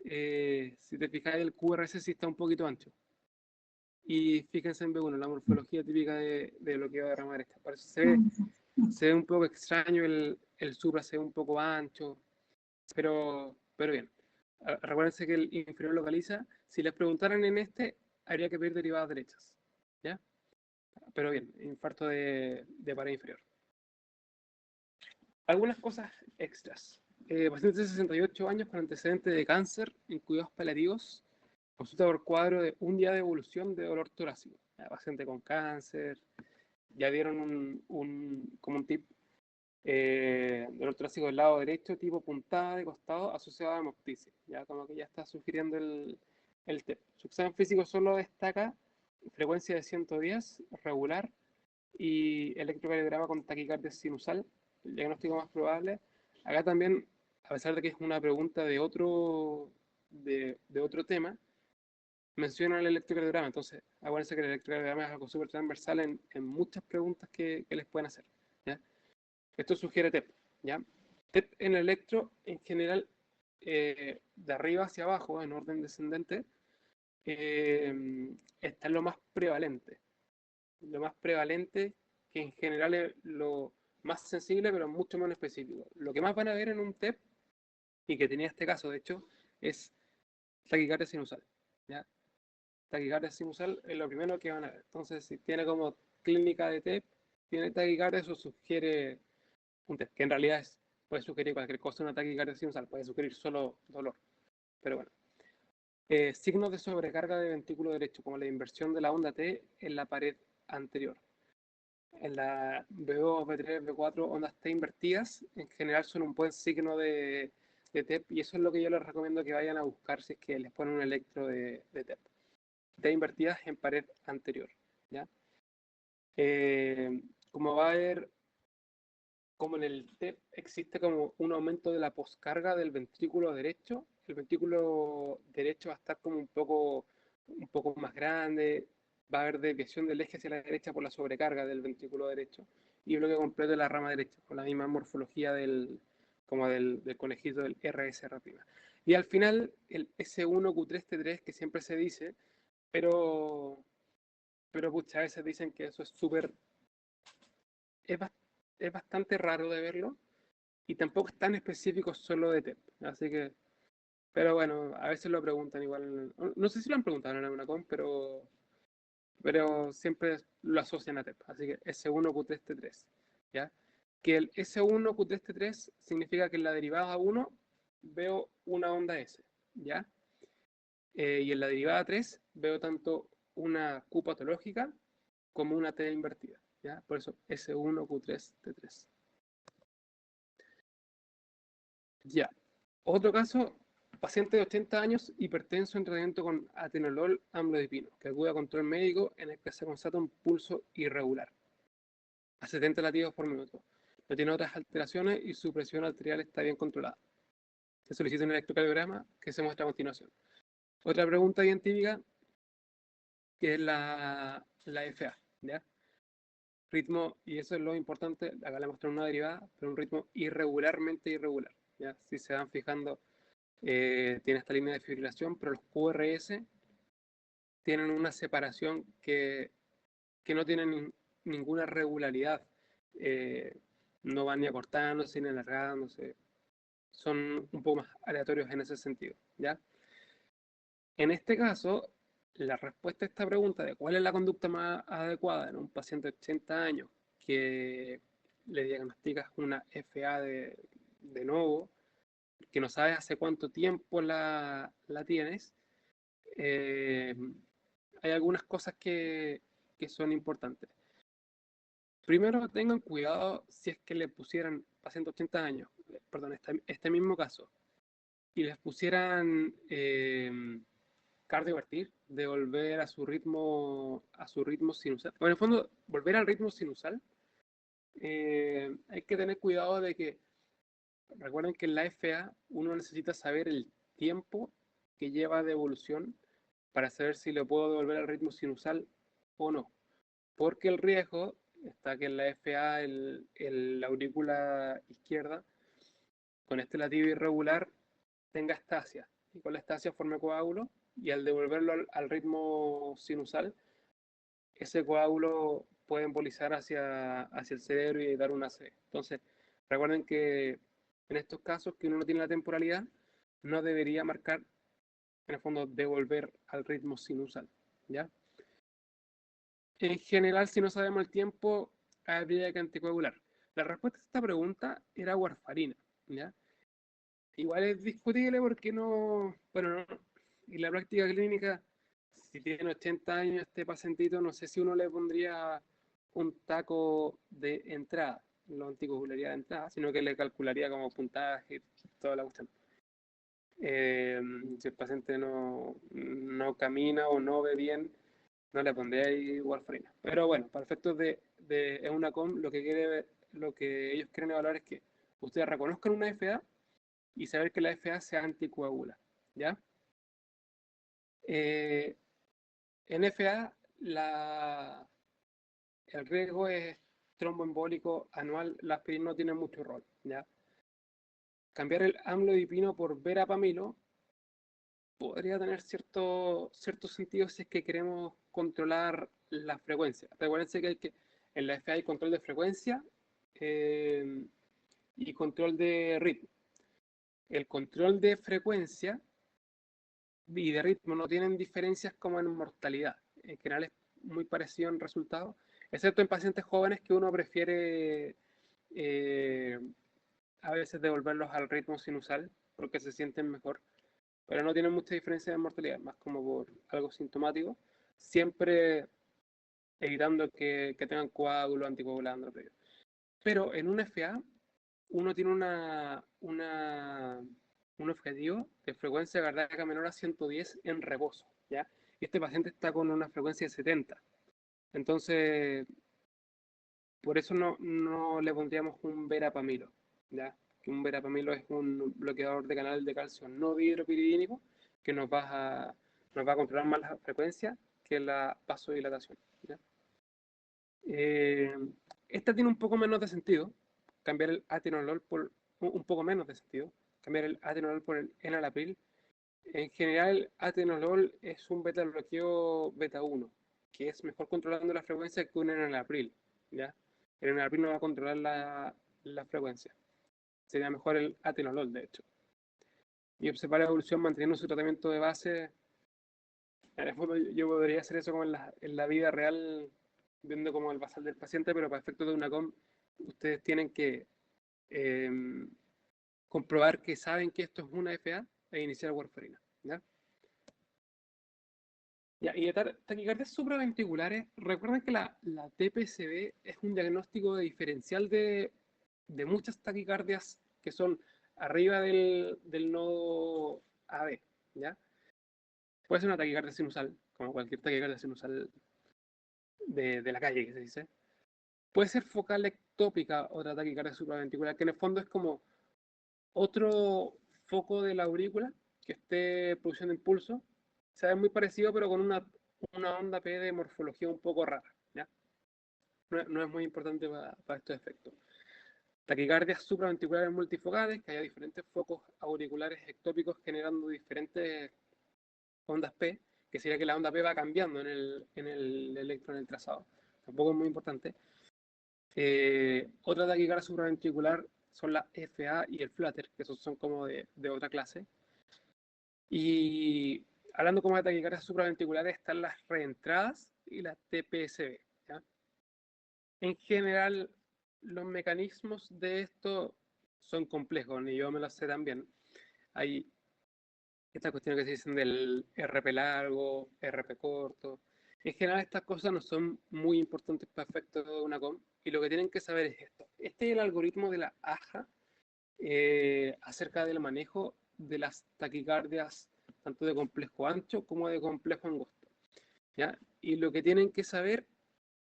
Si te fijas, el QRS sí está un poquito ancho. Y fíjense en B1, la morfología típica de bloqueo de rama derecha. Por eso se ve un poco extraño el supra, se ve un poco ancho, pero bien. Recuérdense que el inferior localiza. Si les preguntaran en este, habría que pedir derivadas derechas. ¿Ya? Pero bien, infarto de pared inferior. Algunas cosas extras. Paciente de 68 años con antecedente de cáncer en cuidados paliativos. Consulta por cuadro de un día de evolución de dolor torácico. Paciente con cáncer. Ya dieron como un tip. Dolor torácico del lado derecho, tipo puntada de costado, asociado a hemoptisis. Ya como que ya está sugiriendo el tip. Su examen físico solo destaca frecuencia de 110, regular, y electrocardiograma con taquicardia sinusal, el diagnóstico más probable. Acá también, a pesar de que es una pregunta de otro tema, menciona el electrocardiograma. Entonces, acuérdense que el electrocardiograma es algo súper transversal en muchas preguntas que les pueden hacer. ¿Ya? Esto sugiere TEP. ¿Ya? TEP en el electro, en general, de arriba hacia abajo, en orden descendente, está lo más prevalente. Lo más prevalente, que en general es lo más sensible, pero mucho menos específico. Lo que más van a ver en un TEP, y que tenía este caso, de hecho, es taquicardia sinusal. ¿Ya? Taquicardia sinusal es lo primero que van a ver. Entonces, si tiene como clínica de TEP, tiene taquicardia, eso sugiere un TEP, que en realidad puede sugerir cualquier cosa, una taquicardia sinusal, puede sugerir solo dolor. Pero bueno. Signos de sobrecarga de ventrículo derecho, como la inversión de la onda T en la pared anterior. en la B2, B3, B4, ondas T invertidas, en general son un buen signo de TEP, y eso es lo que yo les recomiendo que vayan a buscar si es que les ponen un electro de TEP. T invertidas en pared anterior, ¿ya? Como va a haber, como en el TEP existe como un aumento de la poscarga del ventrículo derecho, el ventrículo derecho va a estar como un poco más grande, va a haber desviación del eje hacia la derecha por la sobrecarga del ventrículo derecho, y bloque completo de la rama derecha, con la misma morfología del conejito del RSR'. Y al final, el S1Q3T3, que siempre se dice, pero pucha, a veces dicen que eso es súper, es, es bastante raro de verlo, y tampoco es tan específico solo de TEP. Así que, pero bueno, a veces lo preguntan igual. No sé si lo han preguntado en alguna con, pero siempre lo asocian a TEP. Así que S1Q3T3, ¿ya? Que el S1Q3T3 significa que en la derivada 1 veo una onda S, ¿ya? Y en la derivada 3 veo tanto una Q patológica como una T invertida, ¿ya? Por eso S1Q3T3. Ya. Otro caso, paciente de 80 años, hipertenso en tratamiento con atenolol amlodipino, que acude a control médico en el que se constata un pulso irregular, a 70 latidos por minuto. No tiene otras alteraciones y su presión arterial está bien controlada. Se solicita un electrocardiograma que se muestra a continuación. Otra pregunta bien típica, que es la FA, ¿ya? Ritmo, y eso es lo importante, acá le muestran una derivada, pero un ritmo irregularmente irregular, ¿ya? Si se van fijando, tiene esta línea de fibrilación, pero los QRS tienen una separación que no tienen ninguna regularidad. No van ni acortándose ni alargándose. Son un poco más aleatorios en ese sentido, ¿ya? En este caso, la respuesta a esta pregunta de cuál es la conducta más adecuada en un paciente de 80 años que le diagnosticas una FA de nuevo, que no sabes hace cuánto tiempo la tienes, eh, hay algunas cosas que son importantes. Primero, tengan cuidado si es que le pusieran, paciente 80 años, perdón, este mismo caso, y les pusieran cardiovertir, de volver a su ritmo sinusal. Bueno, en el fondo, volver al ritmo sinusal, hay que tener cuidado de que, recuerden que en la FA uno necesita saber el tiempo que lleva de evolución para saber si le puedo devolver al ritmo sinusal o no. Porque el riesgo está que en la FA la aurícula izquierda, con este latido irregular, tenga estasia. Y con la estasia forme coágulo, y al devolverlo al ritmo sinusal, ese coágulo puede embolizar hacia el cerebro y dar una C. Entonces, recuerden que en estos casos que uno no tiene la temporalidad, no debería marcar, en el fondo, devolver al ritmo sinusal, ¿ya? En general, si no sabemos el tiempo, habría que anticoagular. La respuesta a esta pregunta era warfarina, ¿ya? Igual es discutible porque no, bueno, no, en la práctica clínica, si tiene 80 años este pacientito, no sé si uno le pondría un taco de entrada, no anticoagularía de entrada, sino que le calcularía como puntaje y toda la cuestión. Si el paciente no camina o no ve bien, no le pondría ahí warfarina. Pero bueno, para efectos de EUNACOM, lo que ellos quieren evaluar es que ustedes reconozcan una FA y saber que la FA se anticoagula, ¿ya? En FA, el riesgo es tromboembólico anual, la aspirina no tiene mucho rol, ¿ya? Cambiar el amlodipino por verapamilo podría tener cierto sentido si es que queremos controlar la frecuencia. Recuerden que en la FA hay control de frecuencia y control de ritmo. El control de frecuencia y de ritmo no tienen diferencias como en mortalidad. En general es muy parecido en resultados, excepto en pacientes jóvenes que uno prefiere eh, a veces devolverlos al ritmo sinusal porque se sienten mejor, pero no tienen mucha diferencia en mortalidad, más como por algo sintomático. Siempre evitando que tengan coágulos, anticoagulando. Pero en un FA uno tiene un objetivo de frecuencia cardíaca menor a 110 en reposo, ¿ya? Y este paciente está con una frecuencia de 70. Entonces, por eso no le pondríamos un verapamilo, ¿ya? Que un verapamilo es un bloqueador de canal de calcio no dihidropiridínico que nos va a controlar más la frecuencia que la vasodilatación, ¿ya? Eh, Esta tiene un poco menos de sentido, cambiar el atenolol por un poco menos de sentido, cambiar el atenolol por el enalapril. En general, el atenolol es un beta bloqueo beta 1, que es mejor controlando la frecuencia que un enalapril, ¿ya? El enalapril no va a controlar la frecuencia. Sería mejor el atenolol, de hecho. Y observar la evolución manteniendo su tratamiento de base. En el fondo, yo podría hacer eso como en la vida real, viendo como el basal del paciente, pero para efectos de una COM, ustedes tienen que eh, comprobar que saben que esto es una FA e iniciar warfarina, ¿ya? Ya, y de taquicardias supraventriculares, recuerden que la TPCB es un diagnóstico diferencial de muchas taquicardias que son arriba del nodo AB, ¿ya? Puede ser una taquicardia sinusal, como cualquier taquicardia sinusal de la calle, que se dice. Puede ser focal ectópica, otra taquicardia supraventricular, que en el fondo es como otro foco de la aurícula que esté produciendo impulso. Se ve muy parecido, pero con una onda P de morfología un poco rara, ¿ya? No es muy importante para estos efectos. Taquicardias supraventriculares multifocales, que haya diferentes focos auriculares ectópicos generando diferentes ondas P, que sería que la onda P va cambiando en el electro en el trazado. Tampoco es muy importante. Otra taquicardia supraventricular son la FA y el flutter, que esos son como de otra clase. Y hablando como de taquicardias supraventriculares, están las reentradas y las TPSB, ¿ya? En general, los mecanismos de esto son complejos, ni yo me los sé tan bien. Hay estas cuestiones que se dicen del RP largo, RP corto. En general, estas cosas no son muy importantes para efectos de una COM, y lo que tienen que saber es esto. Este es el algoritmo de la AJA acerca del manejo de las taquicardias, tanto de complejo ancho como de complejo angosto, ¿ya? Y lo que tienen que saber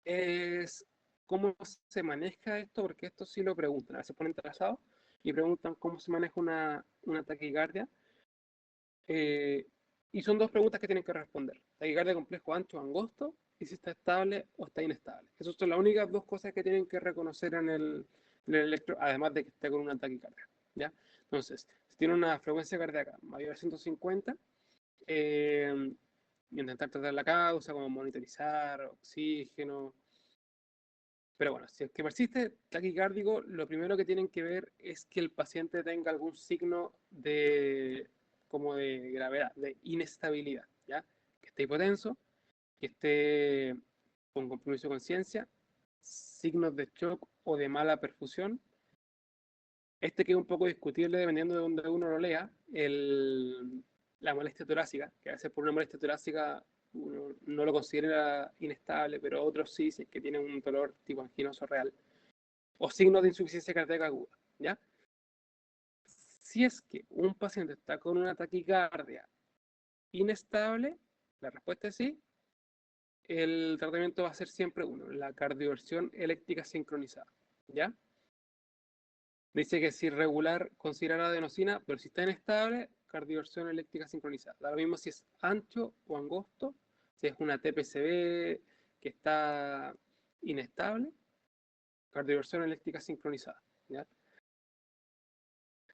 es cómo se maneja esto, porque esto sí lo preguntan. A veces ponen trazado y preguntan cómo se maneja una taquicardia. Y son dos preguntas que tienen que responder. Taquicardia complejo ancho o angosto, y si está estable o está inestable. Esas son las únicas dos cosas que tienen que reconocer en el electro, además de que esté con una taquicardia, ¿ya? Entonces, si tiene una frecuencia cardíaca mayor a 150, intentar tratar la causa, como monitorizar, oxígeno. Pero bueno, si es que persiste taquicárdico, lo primero que tienen que ver es que el paciente tenga algún signo como de gravedad, de inestabilidad, ¿ya? Que esté hipotenso, que esté con compromiso de conciencia, signos de shock o de mala perfusión. Este que es un poco discutible dependiendo de donde uno lo lea, la molestia torácica, que a veces por una molestia torácica uno no lo considera inestable, pero otros sí, si es que tienen un dolor tipo anginoso real, o signos de insuficiencia cardíaca aguda, ¿ya? Si es que un paciente está con una taquicardia inestable, la respuesta es sí, el tratamiento va a ser siempre uno, la cardioversión eléctrica sincronizada, ¿ya? Dice que si regular considerar adenosina, pero si está inestable, cardioversión eléctrica sincronizada. Da lo mismo si es ancho o angosto, si es una TPCB que está inestable, cardioversión eléctrica sincronizada, ¿ya?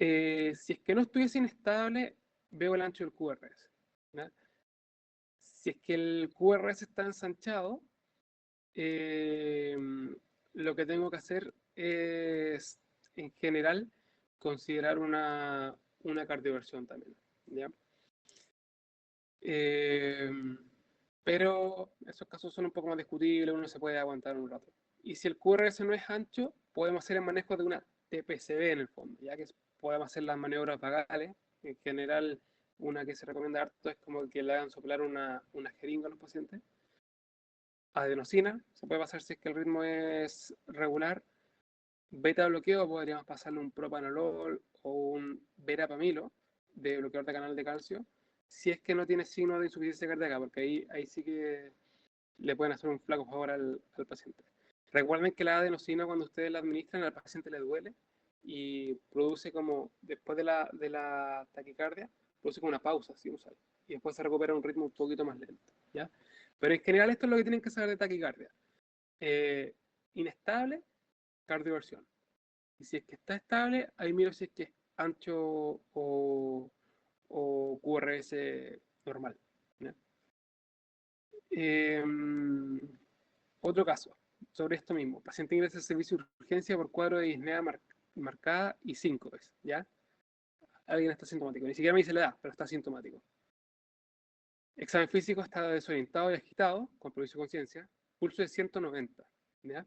Si es que no estuviese inestable, veo el ancho del QRS, ¿ya? Si es que el QRS está ensanchado, eh, lo que tengo que hacer es, en general, considerar una cardioversión también, ¿ya? Eh, pero esos casos son un poco más discutibles, uno se puede aguantar un rato. Y si el QRS no es ancho, podemos hacer el manejo de una TPCB en el fondo, ya que podemos hacer las maniobras vagales. En general, una que se recomienda harto es como que le hagan soplar una jeringa a los pacientes. adenosina, se puede pasar si es que el ritmo es regular. Beta bloqueo, podríamos pasarle un propanolol o un verapamilo de bloqueador de canal de calcio, si es que no tiene signo de insuficiencia cardíaca, porque ahí sí que le pueden hacer un flaco favor al paciente. Recuerden que la adenosina, cuando ustedes la administran, al paciente le duele y produce como, después de la taquicardia, produce como una pausa sinusal y después se recupera un ritmo un poquito más lento, ¿ya? Pero en general esto es lo que tienen que saber de taquicardia. Inestable, cardioversión. Y si es que está estable, ahí miro si es que es ancho o QRS normal, ¿ya? Eh, Otro caso, sobre esto mismo. Paciente ingresa al servicio de urgencia por cuadro de disnea marcada y síncopes, ¿ya? Alguien está sintomático. Ni siquiera me dice la edad, pero está sintomático. Examen físico, está desorientado y agitado, con permiso de conciencia. Pulso de 190, ¿ya?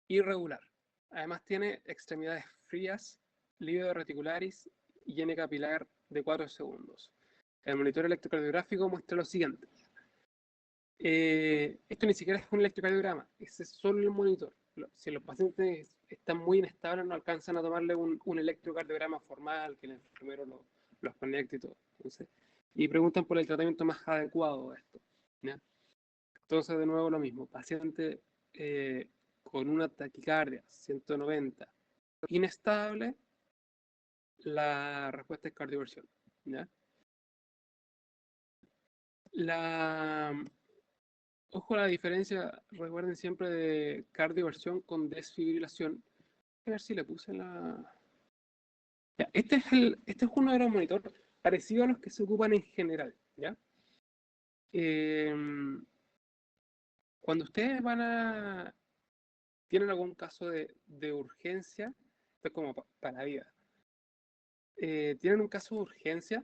Irregular. Además tiene extremidades frías, lívido reticularis y N capilar de 4 segundos. El monitor electrocardiográfico muestra lo siguiente. Esto ni siquiera es un electrocardiograma, ese es solo el monitor. Si los pacientes están muy inestables, no alcanzan a tomarle un electrocardiograma formal, que el enfermero los conecte y todo. Y preguntan por el tratamiento más adecuado a esto, ¿ya? Entonces, de nuevo lo mismo, paciente con una taquicardia 190 inestable, la respuesta es cardioversión, ¿ya? Ojo a la diferencia, recuerden siempre de cardioversión con desfibrilación. A ver si le puse la... Ya, este es uno de los monitores parecidos a los que se ocupan en general, ¿ya? Cuando ustedes tienen algún caso de urgencia, esto es como para la vida, tienen un caso de urgencia,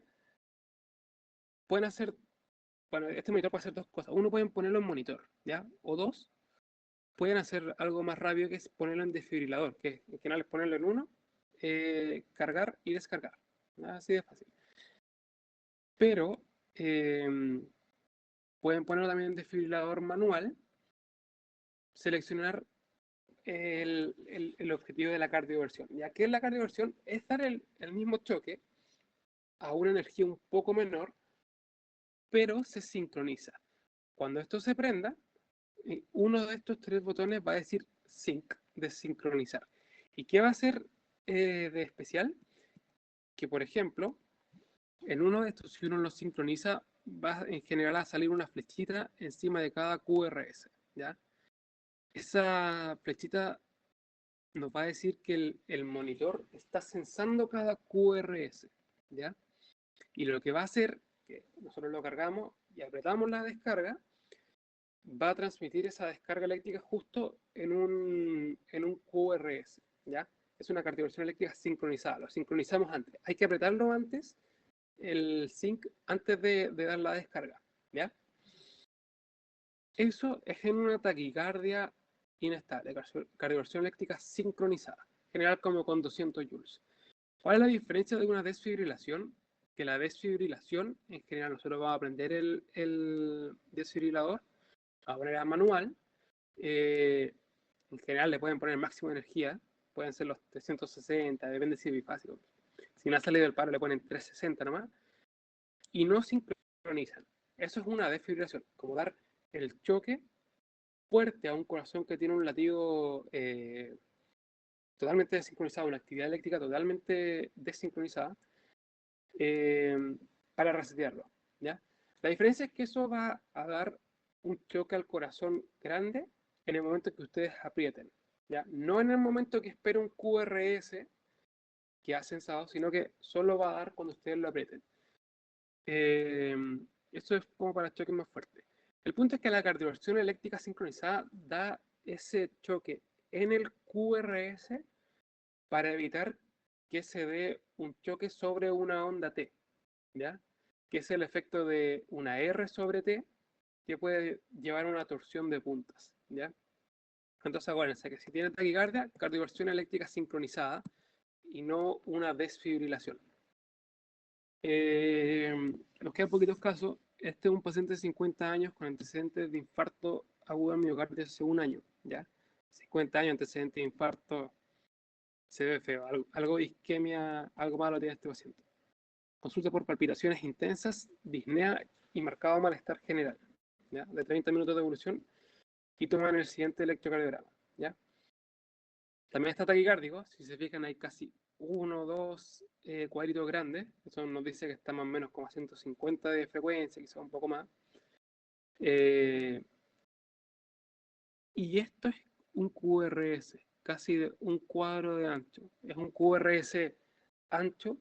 pueden hacer, bueno, este monitor puede hacer dos cosas. Uno, pueden ponerlo en monitor, ¿ya? O dos, pueden hacer algo más rápido, que es ponerlo en desfibrilador, que en general es ponerlo en uno, cargar y descargar. Así de fácil. Pero pueden ponerlo también en desfibrilador manual, seleccionar el objetivo de la cardioversión. Ya que la cardioversión es dar el mismo choque a una energía un poco menor, pero se sincroniza. Cuando esto se prenda, uno de estos tres botones va a decir sync, de sincronizar. ¿Y qué va a hacer de especial? Que, por ejemplo, en uno de estos, si uno lo sincroniza, va en general a salir una flechita encima de cada QRS, ¿ya? Esa flechita nos va a decir que el monitor está sensando cada QRS, ¿ya? Y lo que va a hacer, que nosotros lo cargamos y apretamos la descarga, va a transmitir esa descarga eléctrica justo en un QRS, ¿ya? Es una cardioversión eléctrica sincronizada, lo sincronizamos antes. Hay que apretarlo antes, el sync, antes de dar la descarga, ¿ya? Eso es en una taquicardia inestable, cardioversión eléctrica sincronizada, general como con 200 joules. ¿Cuál es la diferencia de una desfibrilación? Que la desfibrilación, en general, nosotros vamos a aprender el desfibrilador a manera manual. En general le pueden poner máximo de energía, pueden ser los 360, depende si es bifásico. Si no ha salido del paro le ponen 360 nomás, y no sincronizan. Eso es una desfibrilación, como dar el choque fuerte a un corazón que tiene un latido totalmente desincronizado, una actividad eléctrica totalmente desincronizada, para resetearlo, ¿ya? La diferencia es que eso va a dar un choque al corazón grande en el momento que ustedes aprieten, ¿ya? No en el momento que espera un QRS que ha sensado, sino que solo va a dar cuando ustedes lo aprieten. Esto es como para choques más fuertes. El punto es que la cardioversión eléctrica sincronizada da ese choque en el QRS para evitar que se dé un choque sobre una onda T, ¿ya? Que es el efecto de una R sobre T que puede llevar a una torsión de puntas, ¿ya? Entonces acuérdense que si tienen taquicardia, cardioversión eléctrica sincronizada y no una desfibrilación. Nos quedan poquitos casos. Este es un paciente de 50 años con antecedentes de infarto agudo en miocardio hace un año, ¿ya? 50 años, antecedente de infarto, se ve feo, algo de isquemia, algo malo tiene este paciente. Consulta por palpitaciones intensas, disnea y marcado malestar general, ¿ya? De 30 minutos de evolución y toman el siguiente electrocardiograma, ¿ya? También está taquicárdico, si se fijan hay casi uno o dos cuadritos grandes, eso nos dice que está más o menos como a 150 de frecuencia, quizás un poco más. Y esto es un QRS, casi de un cuadro de ancho. Es un QRS ancho,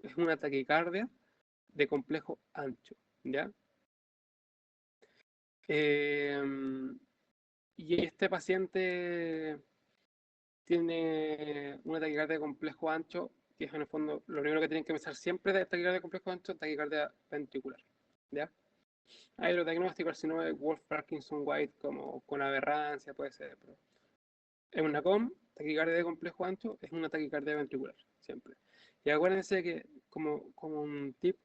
es una taquicardia de complejo ancho, ¿ya? Y este paciente tiene una taquicardia de complejo ancho, que es en el fondo lo primero que tienen que pensar siempre de taquicardia de complejo ancho, taquicardia ventricular, ¿ya? Hay otro diagnóstico, si no es Wolf Parkinson White, como con aberrancia, puede ser, pero es una COM, taquicardia de complejo ancho, es una taquicardia ventricular, siempre. Y acuérdense que, como un tip,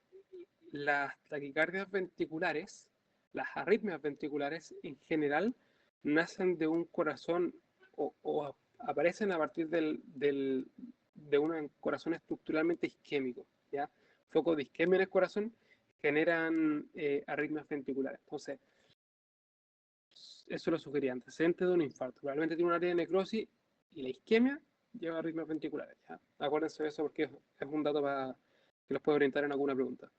las taquicardias ventriculares, las arritmias ventriculares en general, nacen de un corazón o aparecen a partir de un corazón estructuralmente isquémico, ¿ya? Focos de isquemia en el corazón generan arritmias ventriculares. Entonces, eso lo sugería, antecedentes de un infarto. Probablemente tiene un área de necrosis y la isquemia lleva a arritmias ventriculares. ¿Ya? Acuérdense de eso porque es un dato para que los puede orientar en alguna pregunta.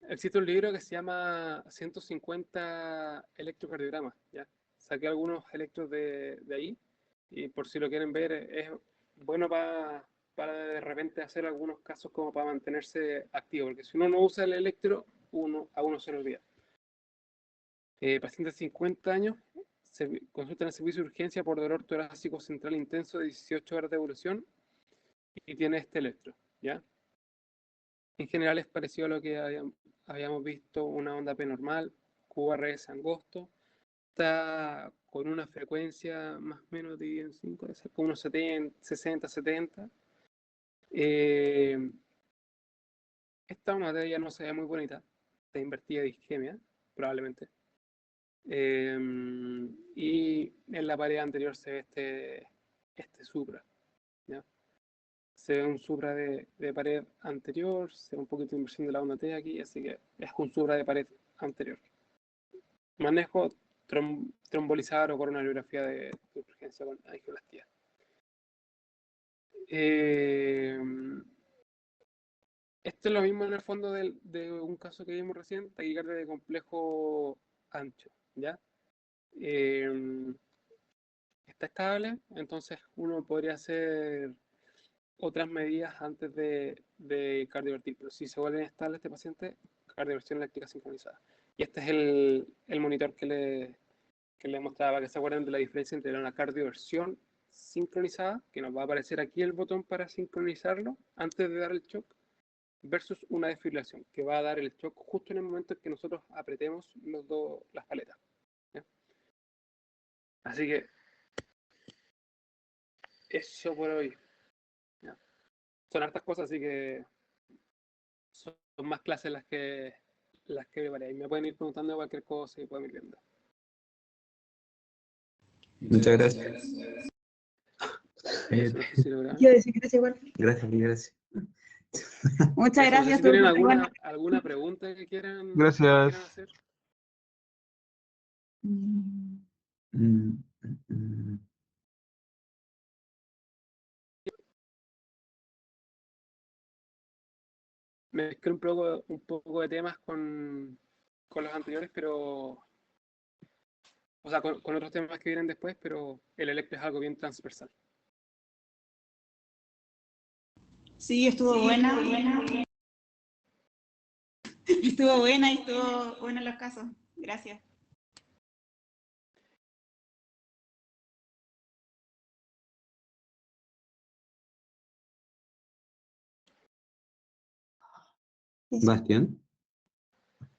Existe un libro que se llama 150 electrocardiogramas. ¿Ya? Saqué algunos electros de ahí y por si lo quieren ver es bueno para de repente hacer algunos casos como para mantenerse activo, porque si uno no usa el electro, a uno se le olvida. Pacientes de 50 años se consultan en el servicio de urgencia por dolor torácico central intenso de 18 horas de evolución y tiene este electro, ¿ya? En general es parecido a lo que habíamos visto, una onda P normal, QRS angosto, está con una frecuencia más o menos dividida en 5, debe ser como unos 70, 60, 70. Esta una de ellas no se ve muy bonita, está invertida de isquemia, probablemente. Y en la pared anterior se ve este supra, ¿ya? Se ve un supra de pared anterior, se ve un poquito de inversión de la onda T aquí, así que es un supra de pared anterior. Manejo trombolizar o coronariografía de urgencia con angioplastía. Esto es lo mismo en el fondo de un caso que vimos recién, taquicardia de complejo ancho, ¿ya? Está estable, entonces uno podría hacer otras medidas antes de cardiovertir, pero si se vuelve inestable este paciente, cardioversión eléctrica sincronizada. Y este es el monitor que le mostraba, para que se acuerden de la diferencia entre una cardioversión sincronizada, que nos va a aparecer aquí el botón para sincronizarlo antes de dar el shock, versus una desfibrilación, que va a dar el shock justo en el momento en que nosotros apretemos las paletas, ¿ya? Así que eso por hoy, ¿ya? Son hartas cosas, así que son más clases las que preparé. Y me pueden ir preguntando cualquier cosa y pueden ir viendo. Muchas gracias. Eso, no sé si lograron. Quiero decir gracias igual. Gracias, gracias. Muchas Eso, no sé gracias. si tienen estuvo muy bueno. alguna pregunta que quieran hacer. Mm, Mm, mm, mm. Me mezclé un poco de temas con los anteriores, pero. O sea, con otros temas que vienen después, pero el electro es algo bien transversal. Sí, estuvo buena. Estuvo buena y estuvo bueno los casos. Gracias. Bastián,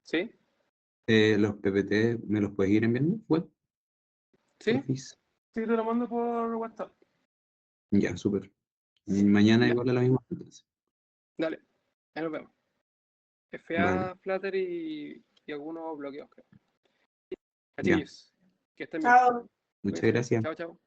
¿Sí? los PPT, ¿me los puedes ir enviando? Web, ¿Sí? porfis. Sí, te lo mando por WhatsApp. Ya, súper. Mañana Ya. igual a la misma hora, entonces. Dale. Ahí nos vemos. Vale. FA, Flutter y y algunos bloqueos, creo. Ya. Chiquillos, que estén bien. Chao. Muchas Cuídense. gracias. Chao, chao.